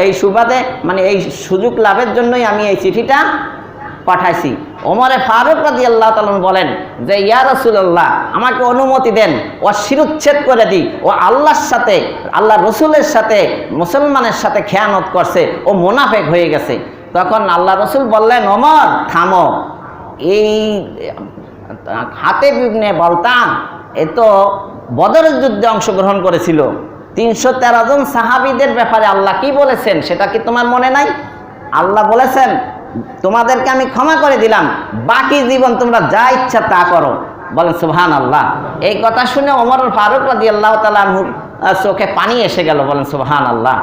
এই সুবাদে মানে এই সুযোগ লাভের জন্যই আমি এই চিঠিটা পাঠাইছি। ওমরে ফারুক রাদিয়াল্লাহু তাআলা বলেন যে ইয়া রাসূলুল্লাহ, আমাকে অনুমতি দেন, ও শিরুচ্ছেদ করে দিই, ও আল্লাহর সাথে আল্লাহ রসুলের সাথে মুসলমানের সাথে খেয়ানত করছে, ও মুনাফেক হয়ে গেছে। তখন আল্লাহ রসুল বললেন ওমর থামো, এই হাতেব ইবনে বলতান এ তো বদরের যুদ্ধে অংশগ্রহণ করেছিল। 313 জন সাহাবীদের ব্যাপারে আল্লাহ কি বলেছেন সেটা কি তোমার মনে নাই? আল্লাহ বলেছেন তোমাদেরকে আমি ক্ষমা করে দিলাম, বাকি জীবন তোমরা যা ইচ্ছা তা করো। বলেন সুবহানাল্লাহ। এই কথা শুনে ওমর ফারুক রাদিয়াল্লাহু তাআলা আনহুর চোখে পানি এসে গেল। বলেন সুবহানাল্লাহ।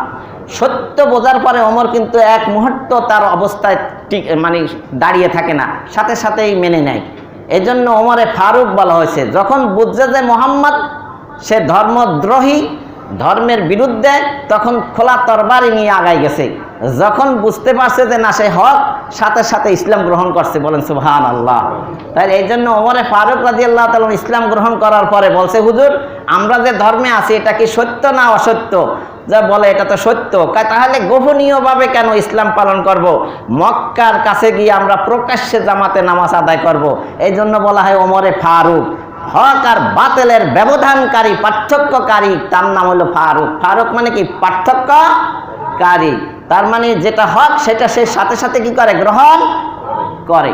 সত্য বোঝার পরে ওমর কিন্তু এক মুহূর্ত তার অবস্থায় মানে দাঁড়িয়ে থাকে না, সাথে সাথেই মেনে নেয়। এজন্য ওমরে ফারুক বলা হয়েছে। যখন বুঝছে যে মুহাম্মদ সে ধর্মদ্রোহী, ধর্মের বিরুদ্ধে, তখন খোলা তরবারি নিয়ে আগাই গেছে। যখন বুঝতে পারছে যে না সে হক, সাথে সাথে ইসলাম গ্রহণ করছে। বলেন সুবহানাল্লাহ। তাই এই জন্য ওমরে ফারুক রাদিয়াল্লাহু তাআলা ইসলাম গ্রহণ করার পরে বলছে হুজুর আমরা যে ধর্মে আছি এটা কি সত্য না অসত্য? যা বলে এটা তো সত্য। তাহলে গোপনীয়ভাবে কেন ইসলাম পালন করব? মক্কার কাছে গিয়ে আমরা প্রকাশ্যে জামাতে নামাজ আদায় করব। এই জন্য বলা হয় ওমরে ফারুক। হক আর বাতিলের ব্যবধানকারী, পার্থক্যকারী, তার নাম হলো ফারুক। ফারুক মানে কি? পার্থক্যকারী। তার মানে যেটা হক সেটা সে সাথে সাথে কি করে? গ্রহণ করে।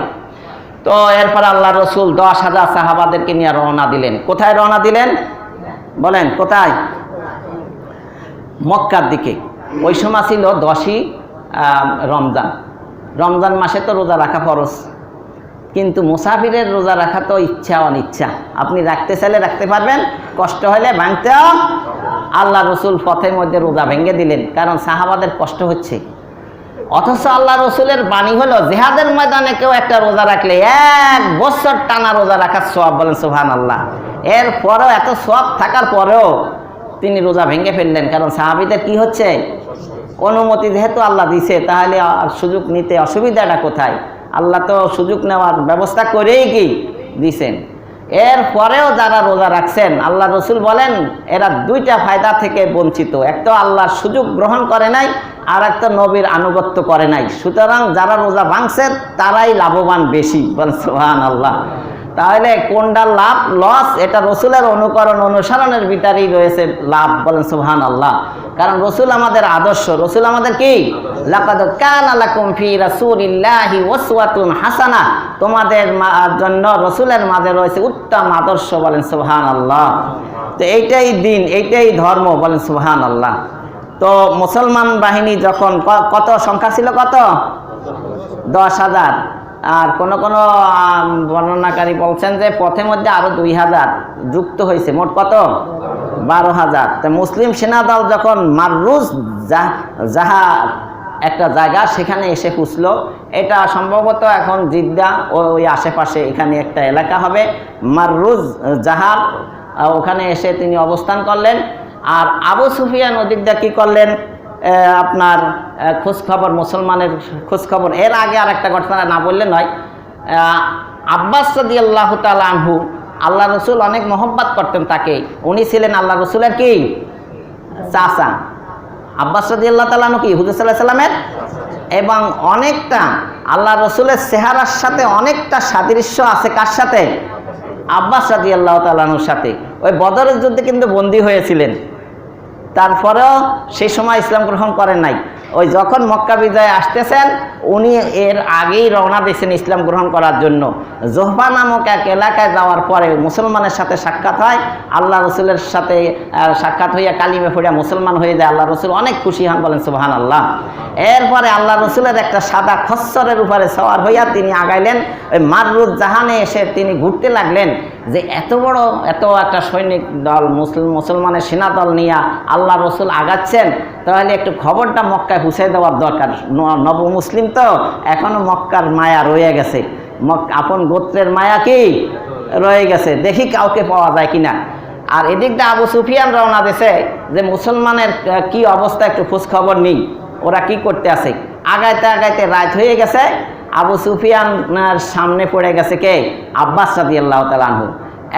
তো এরপর আল্লাহ রসুল 10,000 সাহাবাদেরকে নিয়ে রওনা দিলেন। কোথায় রওনা দিলেন বলেন? কোথায়? মক্কার দিকে। ওই সময় ছিল 10ই রমজান। রমজান মাসে তো রোজা রাখা ফরজ, কিন্তু মুসাফিরের রোজা রাখা তো ইচ্ছা অনিচ্ছা। আপনি রাখতে চাইলে রাখতে পারবেন, কষ্ট হলে ভাঙতেও। আল্লাহ রসুল পথের মধ্যে রোজা ভেঙে দিলেন, কারণ সাহাবাদের কষ্ট হচ্ছে। অথচ আল্লাহ রসুলের বাণী হলো জিহাদের ময়দানে কেউ একটা রোজা রাখলে 1 বছর টানা রোজা রাখার সওয়াব। বলেন সুবহানাল্লাহ। এরপরেও এত সওয়াব থাকার পরেও তিনি রোজা ভেঙে ফেললেন, কারণ সাহাবীদের কি হচ্ছে? অনুমতি যেহেতু আল্লাহ দিছে, তাহলে সুযোগ নিতে অসুবিধাটা কোথায়? আল্লাহ তো সুযোগ নেওয়ার ব্যবস্থা করেই কি দিছেন। এরপরেও যারা রোজা রাখছেন, আল্লাহ রসুল বলেন এরা 2টা ফায়দা থেকে বঞ্চিত। এক তো আল্লাহর সুযোগ গ্রহণ করে নাই, আর একটা নবীর আনুগত্য করে নাই। সুতরাং যারা রোজা ভাঙছে তারাই লাভবান বেশি। বলেন সুবহানাল্লাহ। তাহলে কোনটা লাভ লস? এটা রসুলের অনুকরণ অনুসরণের ভিতরেই রয়েছে লাভ। বলেন সুবহানাল্লাহ। কারণ রসুল আমাদের আদর্শ। রসুল আমাদের কি? লাকাদ কানা লাকুম ফি রাসূলিল্লাহি উসওয়াতুন হাসানাহ। তোমাদের জন্য রসুলের মাঝে রয়েছে উত্তম আদর্শ। বলেন সুবহানাল্লাহ। তো এইটাই দিন, এইটাই ধর্ম। বলেন সুবহানাল্লাহ। তো মুসলমান বাহিনী যখন কত সংখ্যা ছিল? কত? 10,000। আর কোন কোন বর্ণনাকারী বলছেন যে পথের মধ্যে আরো 2,000 যুক্ত হয়েছে, মোট কত? 12,000। তো মুসলিম সেনাদল যখন মাররুজ জাহা একটা জায়গা, সেখানে এসে পুছলো। এটা সম্ভবত এখন জিদ্দা ওই আশেপাশে এখানে একটা এলাকা হবে মাররুজ জাহার। ওখানে এসে তিনি অবস্থান করলেন। আর আবু সুফিয়ান ওদিক দিয়ে কী করলেন? আপনার খোঁজখবর, মুসলমানের খোঁজখবর। এর আগে আর একটা ঘটনা না বললে নয়। আব্বাস রাদিয়াল্লাহু তাআলা আনহু, আল্লাহ রসুল অনেক মহব্বত করতেন তাকে। উনি ছিলেন আল্লাহ রসুলের কি? চাচা। আব্বাস রাদিয়াল্লাহু তাআলা আনহু কি হুজুর সাল্লাল্লাহু আলাইহি ওয়াসাল্লামের, এবং অনেকটা আল্লাহ রসুলের চেহারার সাথে অনেকটা সাদৃশ্য আছে। কার সাথে? আব্বাস রাদিয়াল্লাহু তাআলা আনহুর সাথে। ওই বদরের যুদ্ধে কিন্তু বন্দী হয়েছিলেন, তারপরেও সেই সময় ইসলাম গ্রহণ করেন নাই। ওই যখন মক্কা বিজয়ে আসতেছেন, উনি এর আগেই রওনা দিয়েছেন ইসলাম গ্রহণ করার জন্য। জোহবা নামক এক এলাকায় যাওয়ার পরে মুসলমানের সাথে সাক্ষাৎ হয়। আল্লাহ রসুলের সাথে সাক্ষাৎ হইয়া কালিমে পড়িয়া মুসলমান হয়ে যায়। আল্লাহ রসুল অনেক খুশি হন। বলেন সুবহানাল্লাহ। এরপরে আল্লাহ রসুলের একটা সাদা খচ্চরের উপরে সওয়ার হইয়া তিনি আগাইলেন। ওই মাররুজ জাহানে এসে তিনি ঘুরতে লাগলেন যে এত বড় এত একটা সৈনিক দল, মুসলমানের সেনা দল নিয়ে আল্লাহ রসুল আগাচ্ছেন, তাহলে একটু খবরটা মক্কায় পৌঁছে দেওয়ার দরকার। নব মুসলিম তো এখনো মক্কার মায়া রয়ে গেছে, আপন গোত্রের মায়া কি রয়ে গেছে, দেখি কাউকে পাওয়া যায় কিনা। আর এদিকটা আবু সুফিয়ান রওনা দিয়েছে যে মুসলমানের কি অবস্থা একটু খোঁজ খবর নেই, ওরা কি করতে আছে। আগাইতে আগাইতে রাত হয়ে গেছে। আবু সুফিয়ানের সামনে পড়ে গেছে কে? আব্বাস রাদিয়াল্লাহু তাআলা আনহু।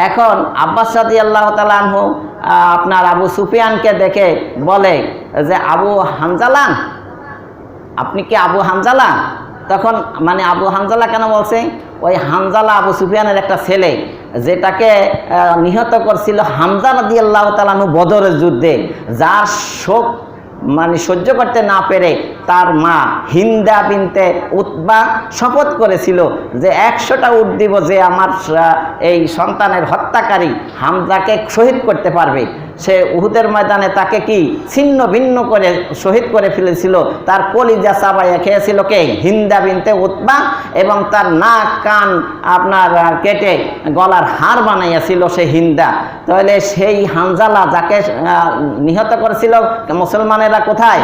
এখন আব্বাস রাদিয়াল্লাহু তাআলা আনহু আপনার আবু সুফিয়ানকে দেখে বলে যে আবু হানজালা, আপনি কি আবু হানজালা? তখন মানে আবু হানজালা কেন বলছে? ওই হানজালা আবু সুফিয়ানের একটা ছেলে, যেটাকে নিহত করছিল হামজা রাদিয়াল্লাহু তাআলা আনহু বদরের যুদ্ধে, যার শোক মানে সহ্য করতে না পেরে তার মা হিন্দা বিনতে উতবা শপথ করেছিল যে 100টা উট দিব যে আমার এই সন্তানের হত্যাকারী হামজাকে শহীদ করতে পারবে। সে উহুদের ময়দানে তাকে কি ছিন্ন ভিন্ন করে শহীদ করে ফেলেছিল। তার কলিজা চাবাইয়া খেয়েছিল কে? হিন্দা বিনতে উতবা, এবং তার নাক কান আপনার কেটে গলার হাড় বানাইয়াছিল সে হিন্দা। তাহলে সেই হানজালা যাকে নিহত করেছিল মুসলমানেরা কোথায়?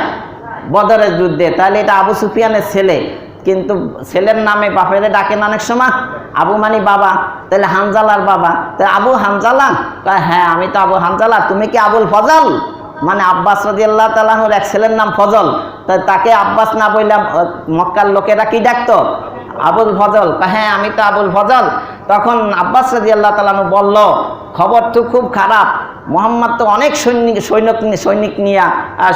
বদরের যুদ্ধে। তাহলে এটা আবু সুফিয়ানের ছেলে, কিন্তু ছেলের নামে বাপের ডাকেন অনেক সময়, আবু মানে বাবা, তাহলে হানজালার বাবা। তাহলে আবু হানজালা? হ্যাঁ আমি তো আবু হানজালা। তুমি কি আবুল ফজল? মানে আব্বাস রাদিয়াল্লাহু তাআলা আনহুর এক ছেলের নাম ফজল, তাকে আব্বাস না বললাম মক্কার লোকেরা কি ডাকতো? আবুল ফজল। হ্যাঁ আমি তো আবুল ফজল। তখন আব্বাস রাদিয়াল্লাহু তাআলা আনহু বলল, খবর তো খুব খারাপ, মোহাম্মদ তো অনেক সৈনিক নিয়ে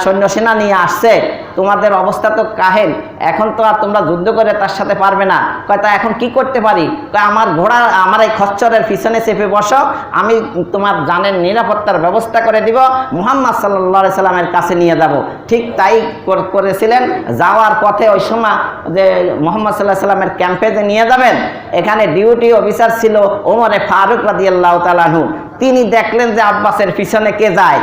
সৈন্য সেনা নিয়ে আসছে, তোমাদের অবস্থা তো কাহেল, এখন তো আর তোমরা যুদ্ধ করে তার সাথে পারবে না। কয় তা এখন কি করতে পারি? কয় আমার ঘোড়া আমার এই খচ্চরের পিছনে চেপে বসো, আমি তোমার জানের নিরাপত্তার ব্যবস্থা করে দিব, মুহাম্মদ সাল্লাল্লাহু আলাইহি সাল্লামের কাছে নিয়ে যাব। ঠিক তাই করেছিলেন। যাওয়ার পথে ওই সময় যে মুহাম্মদ সাল্লাল্লাহু আলাইহি সাল্লামের ক্যাম্পে যে নিয়ে যাবেন, এখানে ডিউটি অফিসার ছিল ওমরে ফারুক রাদিয়াল্লাহু তাআলা আনহু। তিনি দেখলেন যে আব্বাসের পিছনে কে যায়?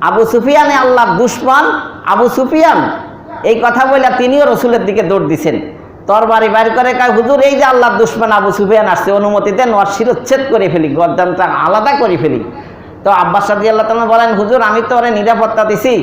আবু সুফিয়ানে আল্লাহর দুশমন আবু সুফিয়ান। এই কথা বলে তিনিও রসুলের দিকে দৌড় দিছেন, তরবারি বাইর করে কয়, হুজুর এই যে আল্লাহর দুশমন আবু সুফিয়ান আসছে, অনুমতি দেন ওর শিরচ্ছেদ করে ফেলি, গর্দানটা আলাদা করে ফেলি। তো আব্বাস রাদিয়াল্লাহু তাআলা বলেন, হুজুর আমি তো ওরে নিরাপত্তা দিছি,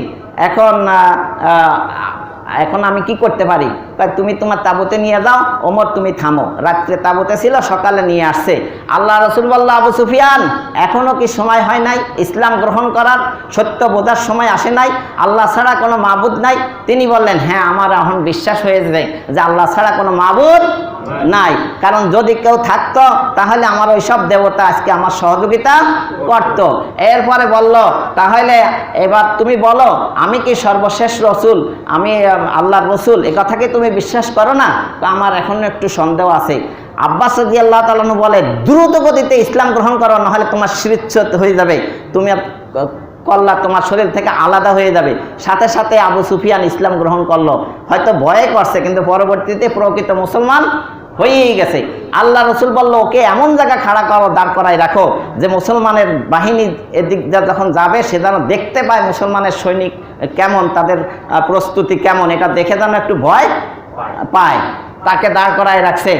এখন আমি কি করতে পারি? তাই তুমি তোমার তাবুতে নিয়ে যাও, ওমর তুমি থামো। রাত্রে তাবুতে ছিল, সকালে নিয়ে আসছে। আল্লাহ রসুল বলল, আবু সুফিয়ান এখনো কি সময় হয় নাই ইসলাম গ্রহণ করার? সত্য বোঝার সময় আসে নাই? আল্লাহ ছাড়া কোনো মাবুদ নাই? তিনি বললেন, হ্যাঁ আমার এখন বিশ্বাস হয়ে যায় যে আল্লাহ ছাড়া কোনো মাবুদ নাই, কারণ যদি কেউ থাকতো তাহলে আমার ওই সব দেবতা আজকে আমার সহযোগিতা করত। এরপরে বলল, তাহলে এবার তুমি বলো আমি কি সর্বশেষ রসুল, আমি আল্লাহর রসুল, এ কথা কি তুমি বিশ্বাস করো না? তো আমার এখন একটু সন্দেহ আছে। আব্বাস রাদিয়াল্লাহু তাআলা আনহু বলে, দ্রুত গতিতে ইসলাম গ্রহণ করো, নাহলে তোমার শিরচ্ছেদ হয়ে যাবে, তুমি কল্লা তোমার শরীর থেকে আলাদা হয়ে যাবে। সাথে সাথে আবু সুফিয়ান ইসলাম গ্রহণ করলো। হয়তো ভয়ে করছে, কিন্তু পরবর্তীতে প্রকৃত মুসলমান হয়েই গেছে। আল্লাহ রসুল বলল, ওকে এমন জায়গা খাড়া করো, দাঁড় করায় রাখো যে মুসলমানের বাহিনী এদিক যখন যাবে সে যেন দেখতে পায় মুসলমানের সৈনিক কেমন, তাদের প্রস্তুতি কেমন, এটা দেখে যেন একটু ভয় পায়। তাকে দাঁড় করায় রাখছে।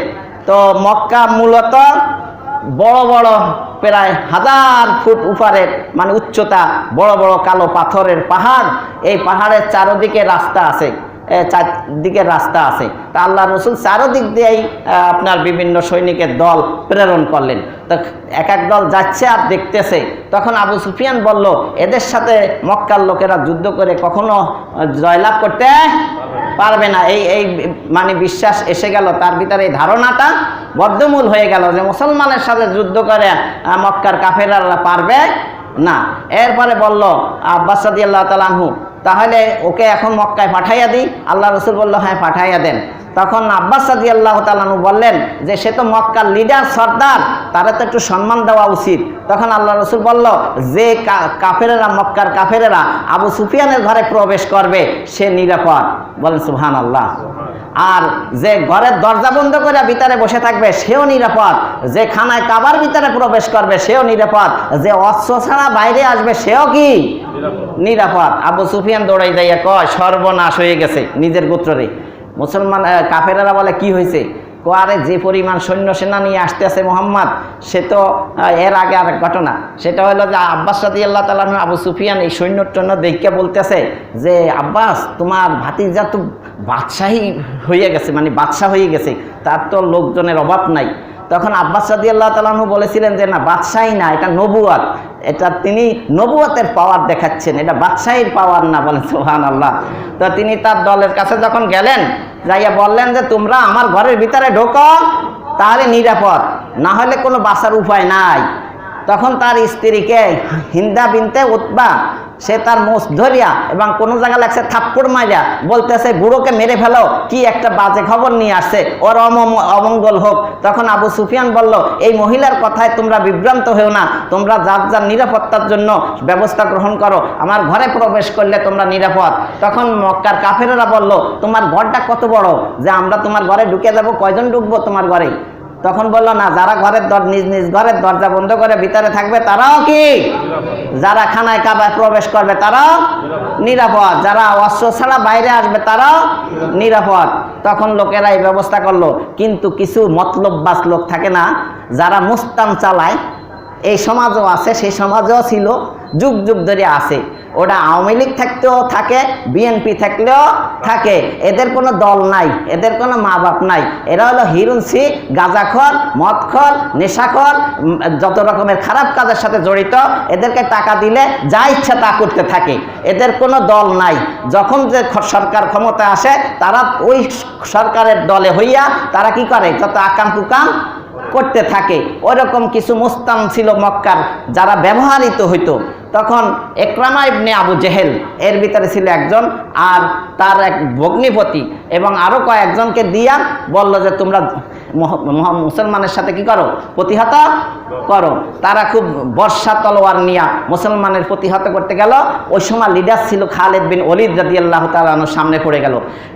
তো মক্কা মূলত বড় বড় প্রায় 1000 ফুট উপরের মানে উচ্চতা, বড় বড় কালো পাথরের পাহাড়। এই পাহাড়ের চারদিকে রাস্তা আছে, চারদিকে রাস্তা আছে। তা আল্লাহ রসুল চারদিক দিয়েই আপনার বিভিন্ন সৈনিকের দল প্রেরণ করলেন। তো এক এক দল যাচ্ছে আর দেখতেছে। তখন আবু সুফিয়ান বলল, এদের সাথে মক্কার লোকেরা যুদ্ধ করে কখনো জয়লাভ করতে পারবে না। এই মানে বিশ্বাস এসে গেল তার ভিতরে, এই ধারণাটা বদ্ধমূল হয়ে গেল যে মুসলমানের সাথে যুদ্ধ করে মক্কার কাফেররা পারবে না। এরপরে বলল আব্বাস রাদিয়াল্লাহু তাআলা আনহু, তাহলে ওকে এখন মক্কায় পাঠাইয়া দিই। আল্লাহ রসুল বলল, হ্যাঁ পাঠাইয়া দেন। তখন আব্বাস রাদিয়াল্লাহু তাআলা আনহু বললেন যে সে তো মক্কার লিডার, সর্দার, তারা তো একটু সম্মান দেওয়া উচিত। তখন আল্লাহ রসুল বলল, যে কাফেরেরা মক্কার কাফেরেরা আবু সুফিয়ানের ঘরে প্রবেশ করবে সে নিরাপদ। বলেন সুবহানাল্লাহ। আর যে ঘরের দরজা বন্ধ করে ভিতরে বসে থাকবে সেও নিরাপদ, যে খানায় কাবার ভিতরে প্রবেশ করবে সেও নিরাপদ, যে অস্ত্র ছাড়া বাইরে আসবে সেও কি নিরাপদ। আবু সুফিয়ান দৌড়াই যাইয়া কয়, সর্বনাশ হয়ে গেছে নিজের গোত্ররে। মুসলমান কাফেরেরা বলে, কি হয়েছে? আরে যে পরিমাণ সৈন্য সেনা নিয়ে আসতেছে মোহাম্মদ, সে তো এর আগে আরেক ঘটনা, সেটা হলো যে আব্বাস রাদিয়াল্লাহু তাআলা আনহু আবু সুফিয়ান এই সৈন্যর জন্য দেখে বলতেছে যে আব্বাস তোমার ভাতিজা তো বাদশাহী হয়ে গেছে, মানে বাদশাহ হয়ে গেছে, তার তো লোকজনের অভাব নাই। তখন আব্বাস রাদিয়াল্লাহু তাআলা আনহু বলেছিলেন যে না, বাদশাহী না, এটা নবুয়ত, এটা তিনি নবুয়তের পাওয়ার দেখাচ্ছেন, এটা বাদশাহীর পাওয়ার না। বলেন সুবহানাল্লাহ। তো তিনি তার দলের কাছে যখন গেলেন, যাইয়া বললেন যে তোমরা আমার ঘরের ভিতরে ঢোকো, তাহলে নিরাপদ, না হলে কোনো বাঁচার উপায় নাই। তখন তার স্ত্রীকে হিন্দা বিনতে উতবা, সে তার মোষ ধরিয়া এবং কোনো জায়গায় লাগছে থাপ্পড় মারিয়া বলতেছে বুড়োকে মেরে ফেলো, কি একটা বাজে খবর নিয়ে আসছে, ওর অমঙ্গল হোক। তখন আবু সুফিয়ান বলল, এই মহিলার কথায় তোমরা বিভ্রান্ত হও না, তোমরা যার যার নিরাপত্তার জন্য ব্যবস্থা গ্রহণ করো, আমার ঘরে প্রবেশ করলে তোমরা নিরাপদ। তখন মক্কার কাফেরেরা বলল, তোমার ঘরটা কত বড় যে আমরা তোমার ঘরে ঢুকে যাব, কয়জন ঢুকবো তোমার ঘরে? তখন বললো না, যারা নিজ নিজ ঘরের দরজা বন্ধ করে ভিতরে থাকবে তারাও কি, যারা খানায় কাবায় প্রবেশ করবে তারাও নিরাপদ, যারা অস্ত্র ছাড়া বাইরে আসবে তারাও নিরাপদ। তখন লোকেরা এই ব্যবস্থা করলো। কিন্তু কিছু মতলববাজ লোক থাকে না, যারা মুস্তান চালায়, এই সমাজও আছে, সেই সমাজও ছিল, যুগ যুগ ধরে আছে। ওটা আওয়ামী লীগ থাকতেও থাকে, বিএনপি থাকলেও থাকে, এদের কোনো দল নাই, এদের কোনো মা বাপ নাই। এরা হলো হিরুনসি, গাঁজাখর, মদখর, নেশাখর, যত রকমের খারাপ কাজের সাথে জড়িত। এদেরকে টাকা দিলে যা ইচ্ছা তা করতে থাকে, এদের কোনো দল নাই। যখন যে সরকার ক্ষমতায় আসে, তারা ওই সরকারের দলে হইয়া তারা কি করে, যত আকাম কুকাম করতে থাকে। ওইরকম কিছু মুস্তান ছিল মক্কার, যারা ব্যবহৃত হইতো। তখন ইকরামা ইবনে আবু জেহেল এর ভিতরে ছিল একজন, আর তার এক ভগ্নিপতি এবং আরও কয়েকজনকে দিয়া বলল যে তোমরা মুসলমানের সাথে কি করো, প্রতিহত করো। তারা খুব বর্ষা তলোয়ার নিয়ে মুসলমানের প্রতিহত করতে গেল। ওই সময় লিডার ছিল খালিদ বিন ওয়ালিদ রাদিয়াল্লাহু তাআলা আনহু, সামনে পড়ে গেল।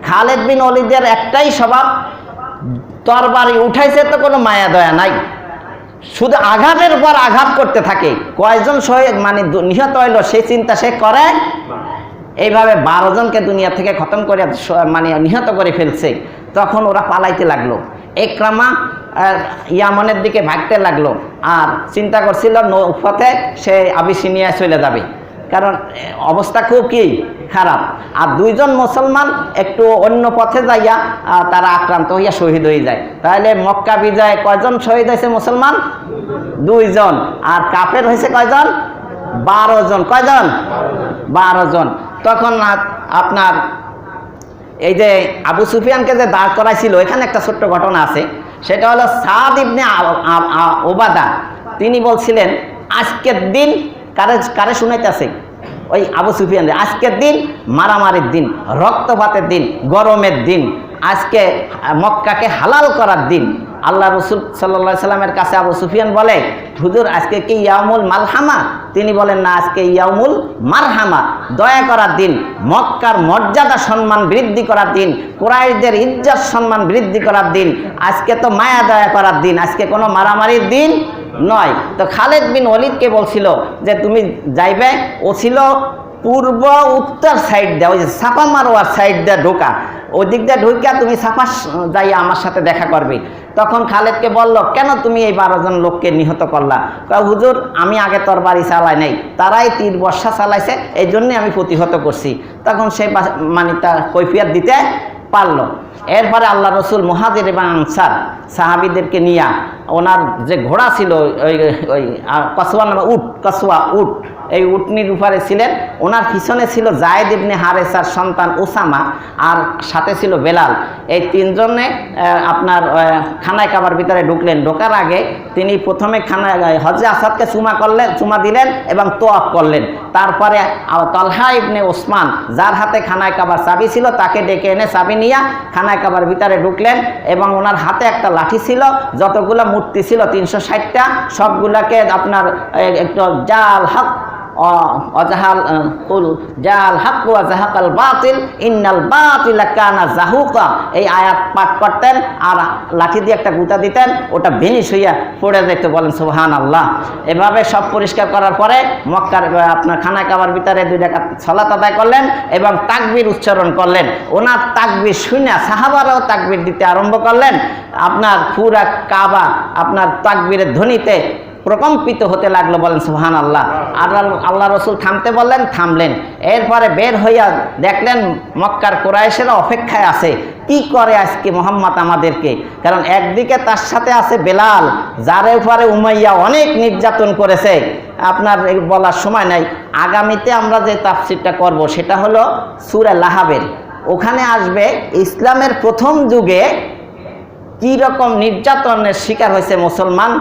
খালিদ বিন ওয়ালিদের একটাই স্বভাব, তরবারি উঠাইছে তো কোনো মায়া দয়া নাই, শুধু আঘাতের পর আঘাত করতে থাকে। কয়জন শহীদ মানে নিহত হইল সেই চিন্তা সে করে। এইভাবে 12 জনকে দুনিয়া থেকে খতম করে মানে নিহত করে ফেলছে। তখন ওরা পালাইতে লাগলো, ইকরামা ইয়ামনের দিকে ভাগতে লাগলো, আর চিন্তা করছিল নৌপথে সে আবিসিনিয়ায় চলে যাবে, কারণ অবস্থা খুব কি খারাপ। আর 2 জন মুসলমান একটু অন্য পথে যাইয়া তারা আক্রান্ত হইয়া শহীদ হয়ে যায়। তাহলে মক্কা বিজয়ে কয়জন শহীদ হয়েছে মুসলমান? 2 জন। আর কাফের হয়েছে কয়জন? 12 জন। কয়জন? 12 জন। তখন আপনার এই যে আবু সুফিয়ানকে যে দাঁড় করাইছিল, এখানে একটা ছোট্ট ঘটনা আছে। সেটা হলো সাদ ইবনে ওবাদা, তিনি বলছিলেন আজকের দিন কারে শুনাইতেছে, ওই আবু সুফিয়ান, আজকের দিন মারামারির দিন, রক্তপাতের দিন, গরমের দিন, আজকে মক্কাকে হালাল করার দিন। আল্লাহ রসুল সাল্লাল্লাহু আলাইহি সাল্লামের কাছে আবু সুফিয়ান বলে, হুজুর আজকে কি ইয়াউমুল মালহামা? তিনি বলেন না, আজকে ইয়াউমুল মারহামা, দয়া করার দিন, মক্কার মর্যাদা সম্মান বৃদ্ধি করার দিন, কুরাইশদের ইজ্জত সম্মান বৃদ্ধি করার দিন, আজকে তো মায়া দয়া করার দিন, আজকে কোনো মারামারির দিন নয়। তো খালিদ বিন ওয়ালিদকে বলছিল যে তুমি যাইবে, ও ছিল পূর্ব উত্তর সাইড দেওয়া, ওই যে সাপা মারোয়ার সাইড দিয়ে ঢোকা, ওই দিক দিয়ে ঢুকিয়া তুমি সাপা যাই আমার সাথে দেখা করবে। তখন খালিদকে বলল, কেন তুমি এই 12 জন লোককে নিহত করলা? হুজুর আমি আগে তরবারি চালাই নাই, তারাই তীর বর্ষা চালাইছে, এই জন্যে আমি প্রতিহত করছি। তখন সে মানে তার কৈফিয়ত দিতে পারল। এরপরে আল্লাহ রসুল মুহাজির এবং আনসার সাহাবিদেরকে নিয়ে, ওনার যে ঘোড়া ছিল ওই কসওয়া নামে কসওয়া উট, এই উটনির উপরে ছিলেন, ওনার পিছনে ছিল যায়েদ ইবনে হারেসার সন্তান উসামা, আর সাথে ছিল বেলাল। এই 3 জনে আপনার খানায় কাবার ভিতরে ঢুকলেন। ঢোকার আগে তিনি প্রথমে হজরে আসাদকে চুমা দিলেন এবং তোয়াফ করলেন। তারপরে তলহা ইবনে ওসমান, যার হাতে খানায় কাবার চাবি ছিল, তাকে ডেকে এনে চাবি নিয়ে খানায় কাবার ভিতরে ঢুকলেন এবং ওনার হাতে একটা লাঠি ছিল, যতগুলো মূর্তি ছিল 360টা, সবগুলাকে আপনার একটু জাল হক অজাহাল জাল হক ওয়া জাহাকাল বাতিল ইন্নাল বাতিলা কানা যাহুকা, এই আয়াত পাঠ করতেন আর লাঠি দিয়ে একটা গুতা দিতেন, ওটা ভেনিশ হইয়া পড়ে যেত। বলেন সুবহানাল্লাহ। এভাবে সব পরিষ্কার করার পরে মক্কার আপনার খানায় কাবার ভিতরে 2 রাকাত সালাত আদায় করলেন এবং তাকবীর উচ্চারণ করলেন। ওনার তাকবীর শুনে সাহাবারাও তাকবীর দিতে আরম্ভ করলেন। আপনার পুরা কাবা আপনার তাকবীরের ধ্বনিতে প্রকম্পিত হতে লাগলো, বলেন সুবহানাল্লাহ। আর আল্লাহ রসুল থামতে বললেন, থামলেন। এরপরে বের হইয়া দেখলেন মক্কার কুরাইশেরা অপেক্ষায় আছে, কি করে আজকে মুহাম্মদ আমাদেরকে। কারণ একদিকে তার সাথে আছে বেলাল, যার উপরে উমাইয়া অনেক নির্যাতন করেছে, আপনার বলার সময় নাই। আগামীতে আমরা যে তাফসিরটা করব সেটা হলো সূরা লাহাবের। ওখানে আসবে ইসলামের প্রথম যুগে কি রকম নির্যাতনের শিকার হয়েছে মুসলমান,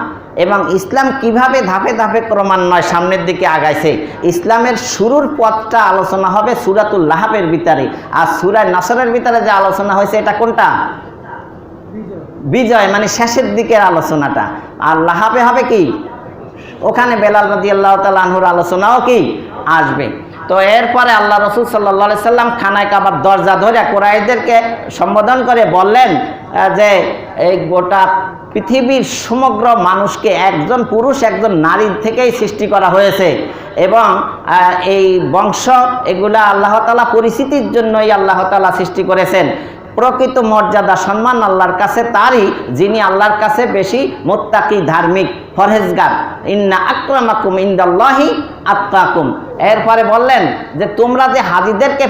এবং ইসলাম কিভাবে ধাপে ধাপে ক্রমান্বয়ে সামনের দিকে আগাইছে। ইসলামের শুরুর পথটা আলোচনা হবে সূরাতুল লাহাবের ভিতরে, আর সূরা নাসরের ভিতরে যে আলোচনা হয়েছে এটা কোনটা? বিজয়, মানে শেষের দিকের আলোচনাটা। আর লাহাবে হবে কি? ওখানে বেলাল রাদিয়াল্লাহু তাআলা আনহুর আলোচনাও কি আসবে। তো এরপরে আল্লাহ রসুল সাল্লাল্লাহু আলাইহি সাল্লাম খানায় কাবার দরজা ধরে কুরাইশদেরকে সম্বোধন করে বললেন যে এই গোটা পৃথিবীর সমগ্র মানুষকে একজন পুরুষ একজন নারীর থেকেই সৃষ্টি করা হয়েছে, এবং এই বংশ এগুলা আল্লাহ তাআলা পরিচিতির জন্যই আল্লাহ তাআলা সৃষ্টি করেছেন। প্রকৃত মর্যাদা সম্মান আল্লাহর কাছে তারই, যিনি আল্লাহর কাছে বেশি মুত্তাকি, ধার্মিক, পরহেজগার। ইন্না আকরামাকুম ইনদাল্লাহি আতকাকুম। এরপরে বললেন যে তোমরা যে হাজীদেরকে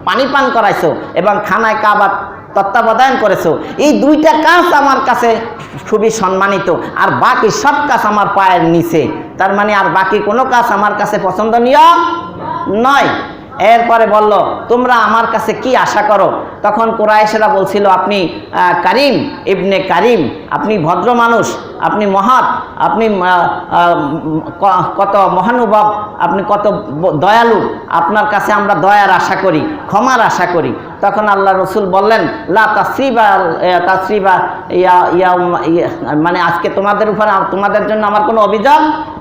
পানি পান করাইছো এবং খানায় কাবা তত্ত্বাবধান করেছো, এই দুইটা কাজ আমার কাছে খুবই সম্মানিত, আর বাকি সব কাজ আমার পায়ের নিচে। তার মানে আর বাকি কোনো কাজ আমার কাছে পছন্দনীয় নয়। এরপরে বলল তোমরা আমার কাছে কি আশা করো? তখন কুরাইশরা বলছিল আপনি কারিম ইবনে কারিম, আপনি ভদ্র মানুষ, আপনি মহৎ, আপনি কত মহানুভব, আপনি কত দয়ালু, আপনার কাছে আমরা দয়ার আশা করি, ক্ষমার আশা করি। তখন আল্লাহ রসুল বললেন লা তাসরিবা মানে আজকে তোমাদের উপর, তোমাদের জন্য আমার কোনো অভিযোগ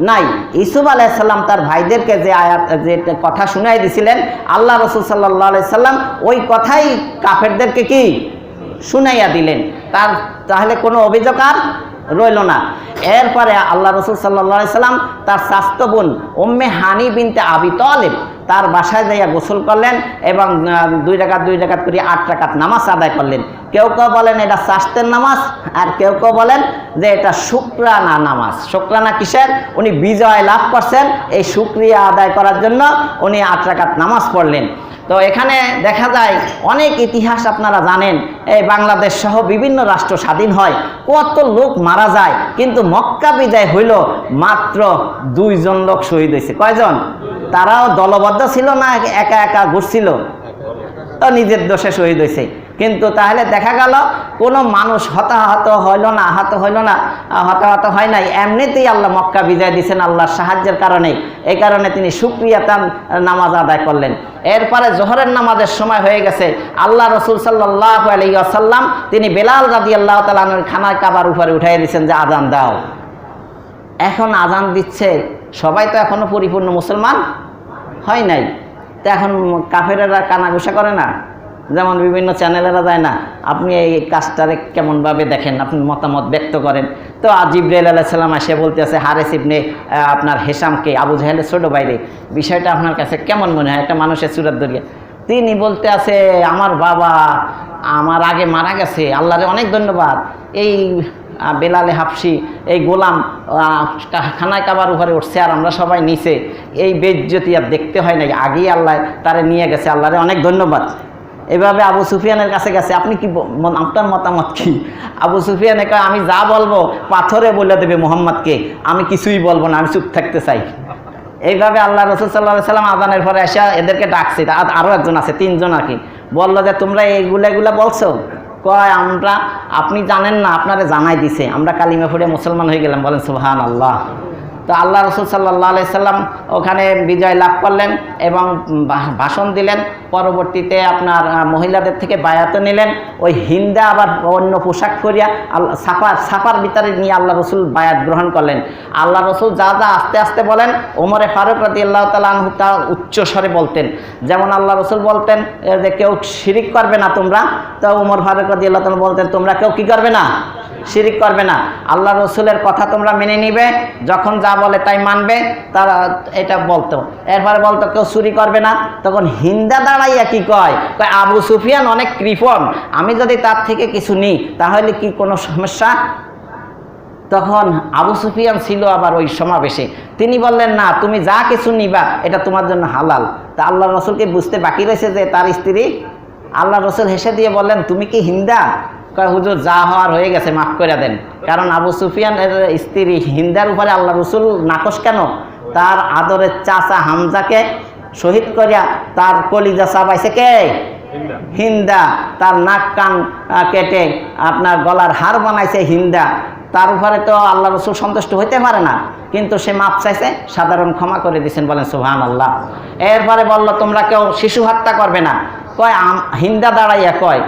নাই। ইউসুফ আলাইহিস সালাম তার ভাইদেরকে যে যে কথা শুনাই দিছিলেন, আল্লাহ রসুল সাল্লাল্লাহু আলাইহি সাল্লাম ওই কথাই কাফেরদেরকে কি শুনাইয়া দিলেন। তাহলে কোনো অভিযোগ আর রইল না। এরপরে আল্লাহ রসুল সাল্লাল্লাহু আলাইহি সাল্লাম তার চাচতো বোন উম্মে হানি বিনতে আবি তালেব তার বাসায় যাইয়া গোসল করলেন এবং 2 রাকাত করে 8 রাকাত নামাজ আদায় করলেন। কেউ কেউ বলেন এটা চাচতের নামাজ, আর কেউ কেউ বলেন যে এটা শুকরানা নামাজ। শুকরানা কিসের? উনি বিজয় লাভ করছেন, এই শুকরিয়া আদায় করার জন্য উনি 8 রাকাত নামাজ পড়লেন। তো এখানে দেখা যায় অনেক ইতিহাস আপনারা জানেন, এই বাংলাদেশ সহ বিভিন্ন রাষ্ট্র স্বাধীন হয়, কত লোক মারা যায়, কিন্তু মক্কা বিজয় হইল মাত্র 2 জন লোক শহীদ হয়েছে। কয়জন? তারাও দলবদ্ধ ছিল না একা একা ঘুরছিল? তো নিজের দোষে শহীদ হয়েছে। কিন্তু তাহলে দেখা গেল কোনো মানুষ হতাহত হইল না, হতাহত হয় নাই, এমনিতেই আল্লাহ মক্কা বিজয় দিয়েছেন আল্লাহর সাহায্যের কারণে। এই কারণে তিনি শুকরিয়া তার নামাজ আদায় করলেন। এরপরে জোহরের নামাজের সময় হয়ে গেছে। আল্লাহ রসুল সাল্লাল্লাহু আলাইহি ওয়াসাল্লাম তিনি বেলাল রাদিয়াল্লাহু তাআলা আনহুর খানায় কাবার উপরে উঠাই দিয়েছেন যে আজান দাও। এখন আজান দিচ্ছে, সবাই তো এখনো পরিপূর্ণ মুসলমান হয় নাই। তো এখন কাফেরেরা কানাঘুষা করে না, যেমন বিভিন্ন চ্যানেলেরা যায় না, আপনি এই কাজটারে কেমনভাবে দেখেন, আপনি মতামত ব্যক্ত করেন। তো জিবরাইল আলাইহিস সালাম এসে বলতেছে হারেস ইবনে আপনার হেশামকে, আবু জাহেলের ছোট ভাইরে, বিষয়টা আপনার কাছে কেমন মনে হয় একটা মানুষের সুরাত ধরিয়ে? তিনি বলতে আছে আমার বাবা আমার আগে মারা গেছে, আল্লাহরে অনেক ধন্যবাদ, এই বেলালে হাফসি এই গোলাম খানায় কাবার উপরে উঠছে আর আমরা সবাই নিচে, এই বেজ্জতি আর দেখতে হয় নাই, আগেই আল্লাহ তারে নিয়ে গেছে, আল্লাহরে অনেক ধন্যবাদ। এভাবে আবু সুফিয়ানের কাছে গেছে, আপনি কি আপনার মতামত কি? আবু সুফিয়ান কয় আমি যা বলবো পাথরে বলে দেবে মুহাম্মদকে, আমি কিছুই বলবো না, আমি চুপ থাকতে চাই। এইভাবে আল্লাহ রসুল সাল্লাল্লাহু আলাইহি সাল্লাম আজানের পরে এসে এদেরকে ডাকছে, আরও একজন আছে, 3 জন আর কি, বললো যে তোমরা এইগুলা বলছো? কয় আমরা, আপনি জানেন না, আপনারা জানাই দিছে, আমরা কালিমা পড়ে মুসলমান হয়ে গেলাম, বলেন সুবহানাল্লাহ। তো আল্লাহ রসুল সাল্লাল্লাহু আলাইহি সাল্লাম ওখানে বিজয় লাভ করলেন এবং ভাষণ দিলেন। পরবর্তীতে আপনার মহিলাদের থেকে বায়াত নিলেন। ওই হিন্দা আবার অন্য পোশাক পরিয়া সাফার ভিতরে নিয়ে আল্লাহ রসুল বায়াত গ্রহণ করলেন। আল্লাহ রসুল যা আস্তে আস্তে বলেন, ওমরে ফারুক রাদিয়াল্লাহু তাআলা আনহু তা উচ্চ স্বরে বলতেন। যেমন আল্লাহ রসুল বলতেন যে কেউ শিরিক করবে না তোমরা, তো ওমর ফারুক রাদিয়াল্লাহু তাআলা বলতেন তোমরা কেউ কি করবে না? শিরিক করবে না। আল্লাহ রসুলের কথা তোমরা মেনে নিবে, যখন যা বলে তাই মানবে, তারা এটা বলতো। এরপরে বলতো কেউ চুরি করবে না। তখন হিন্দা দাঁড়াইয়া কি কয়, আবু সুফিয়ান অনেক কৃপণ, আমি যদি তার থেকে কিছু নিই তাহলে কি কোনো সমস্যা? তখন আবু সুফিয়ান ছিল আবার ওই সমাবেশে। তিনি বললেন, না, তুমি যা কিছু নিবা এটা তোমার জন্য হালাল। তা আল্লাহ রসুলকে বুঝতে বাকি রয়েছে যে তার স্ত্রী। আল্লাহ রসুল হেসে দিয়ে বললেন, তুমি কি হিন্দা? কয়, হুজুর, যা হওয়ার হয়ে গেছে, মাফ করে দেন। কারণ আবু সুফিয়ানের স্ত্রী হিন্দার উপরে আল্লাহ রসুল নাকশ কেন? তার আদরের চাচা হামজাকে শহীদ করিয়া তার কলিজা চাবাইছে কে? হিন্দা। তার নাক কান কেটে আপনার গলার হার বানাইছে হিন্দা। তার উপরে তো আল্লাহ রসুল সন্তুষ্ট হইতে পারে না, কিন্তু সে মাপ চাইছে, সাধারণ ক্ষমা করে দিয়েছেন। বলেন সুবহানাল্লাহ। এরপরে বলল, তোমরা কেউ শিশু হত্যা করবে না। কয়, হিন্দা দাঁড়াইয়া কয়,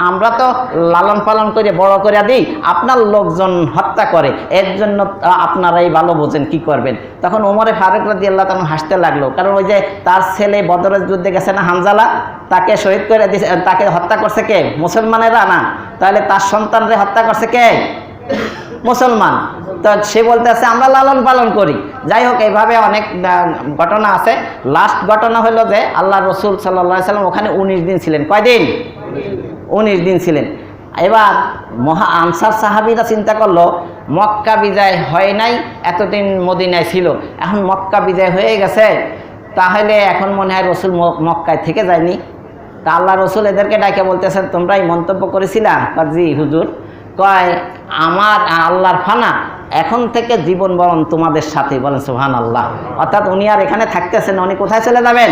আমরা তো লালন পালন করে বড় করে দিই, আপনার লোকজন হত্যা করে, এর জন্য আপনারাই ভালো বোঝেন কি করবেন। তখন ওমরে ফারুক রাদিয়াল্লাহু তাআলা হাসতে লাগলো, কারণ ওই যে তার ছেলে বদরের যুদ্ধে গেছে না হানজালা, তাকে শহীদ করে দিয়েছে, তাকে হত্যা করছে কে? মুসলমানেরা না, তাহলে তার সন্তানরে হত্যা করছে কে? মুসলমান। তো সে বলতে আছে আমরা লালন পালন করি। যাই হোক, এইভাবে অনেক ঘটনা আছে। লাস্ট ঘটনা হলো যে আল্লাহ রসুল সাল্লাল্লাহু আলাইহি সাল্লাম ওখানে 19 দিন ছিলেন। কয়দিন? 19 দিন ছিলেন। এবার মহা আনসার সাহাবীরা চিন্তা করলো, মক্কা বিজয় হয় নাই, এতদিন মদিনায় ছিল, এখন মক্কা বিজয় হয়ে গেছে, তাহলে এখন মনে হয় রসুল মক্কায় থেকে যায়নি। তা আল্লাহ রসুল এদেরকে ডাকে বলতেছেন, তোমরাই মন্তব্য করেছিলা? জি হুজুর। কয়, আমার আল্লাহর ফানা, এখন থেকে জীবন বরণ তোমাদের সাথে। বলেন সুবহানাল্লাহ। অর্থাৎ উনি আর এখানে থাকতেছেন, উনি কোথায় চলে যাবেন?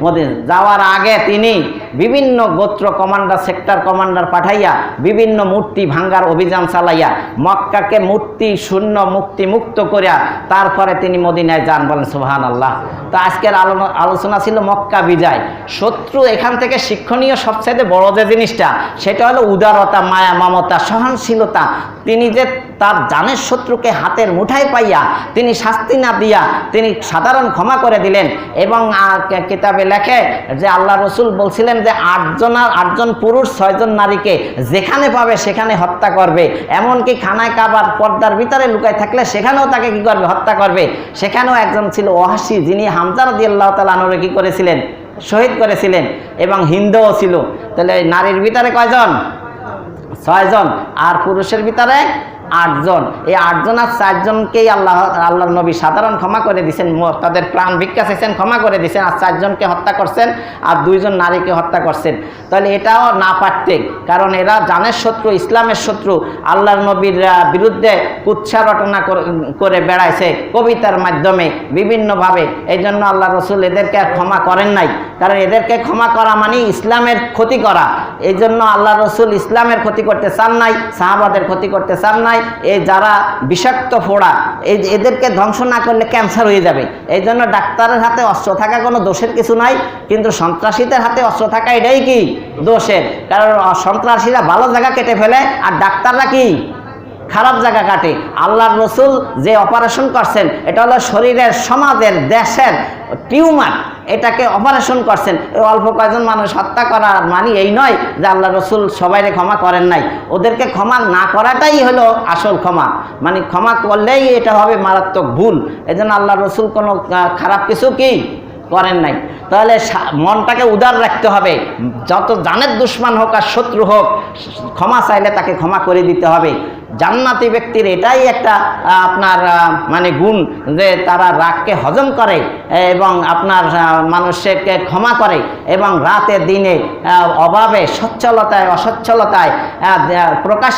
মদিনা। যাওয়ার আগে তিনি বিভিন্ন গোত্র কমান্ডার, সেক্টর কমান্ডার পাঠাইয়া বিভিন্ন মূর্তি ভাঙ্গার অভিযান চালাইয়া মক্কাকে মূর্তি শূন্য মুক্তি মুক্ত করিয়া তারপরে তিনি মদিনায় যান। বলেন সুবহানাল্লাহ। তো আজকের আলোচনা ছিল মক্কা বিজয়। শত্রু এখান থেকে শিক্ষণীয় সবচেয়ে বড় যে জিনিসটা, সেটা হলো উদারতা, মায়া, মমতা, সহনশীলতা। তিনি যে তার জানের শত্রুকে হাতের মুঠায় পাইয়া তিনি শাস্তি না দিয়া তিনি সাধারণ ক্ষমা করে দিলেন। এবং কিতাবে লেখে যে আল্লাহ রসুল বলছিলেন যে 8জন পুরুষ 6জন নারীকে যেখানে পাবে সেখানে হত্যা করবে, এমনকি খানায় কাবার পর্দার ভিতরে লুকায় থাকলে সেখানেও তাকে কি করবে? হত্যা করবে। সেখানেও একজন ছিল ওয়াহশী, যিনি হামজা রাদিয়াল্লাহু তাআলা আনহুকে কি করেছিলেন? শহীদ করেছিলেন। এবং হিন্দুও ছিল। তাহলে নারীর ভিতরে কয়জন? 6জন। আর পুরুষের ভিতরে 8জন। এই 8জন আর 4জনকেই আল্লাহর নবী সাধারণ ক্ষমা করে দিয়েছেন, তাদের প্রাণ ভিক্ষা চাইছেন, ক্ষমা করে দিয়েছেন। আর 4জনকে হত্যা করছেন, আর 2জন নারীকে হত্যা করছেন। তাহলে এটাও না পারতেন, কারণ এরা জানের শত্রু, ইসলামের শত্রু, আল্লাহর নবীর বিরুদ্ধে কুৎসা রটনা করে বেড়াইছে কবিতার মাধ্যমে বিভিন্নভাবে। এই জন্য আল্লাহ রসুল এদেরকে আর ক্ষমা করেন নাই, কারণ এদেরকে ক্ষমা করা মানে ইসলামের ক্ষতি করা। এই জন্য আল্লাহ রসুল ইসলামের ক্ষতি করতে চান নাই, সাহাবাদের ক্ষতি করতে চান নাই। এই যারা বিষাক্ত ফোড়া, এদেরকে ধ্বংস না করলে ক্যান্সার হয়ে যাবে। এই জন্য ডাক্তারের হাতে অস্ত্র থাকা কোনো দোষের কিছু নাই, কিন্তু সন্ত্রাসীদের হাতে অস্ত্র থাকা এটাই কি দোষের। কারণ সন্ত্রাসীরা ভালো জায়গা কেটে ফেলে, আর ডাক্তাররা কি খারাপ জায়গা কাটে। আল্লাহর রসুল যে অপারেশন করছেন, এটা হলো শরীরের, সমাজের, দেশের টিউমার, এটাকে অপারেশন করছেন। অল্প কয়েকজন মানুষ হত্যা করার মানে এই নয় যে আল্লাহ রসুল সবাইকে ক্ষমা করেন নাই। ওদেরকে ক্ষমা না করাটাই হলো আসল ক্ষমা, মানে ক্ষমা করলেই এটা হবে মারাত্মক ভুল। এই জন্য আল্লাহ রসুল কোনো খারাপ কিছু কি করেন নাই। তাহলে মনটাকে উদার রাখতে হবে, যত জানের দুশ্মন হোক আর শত্রু হোক, ক্ষমা চাইলে তাকে ক্ষমা করে দিতে হবে। জান্নাতি ব্যক্তির এটাই একটা আপনার মানে গুণ, যে তারা রাগকে হজম করে এবং আপনার মানুষকে ক্ষমা করে, এবং রাতে দিনে অভাবে, সচ্ছলতায়, অসচ্ছলতায় প্রকাশ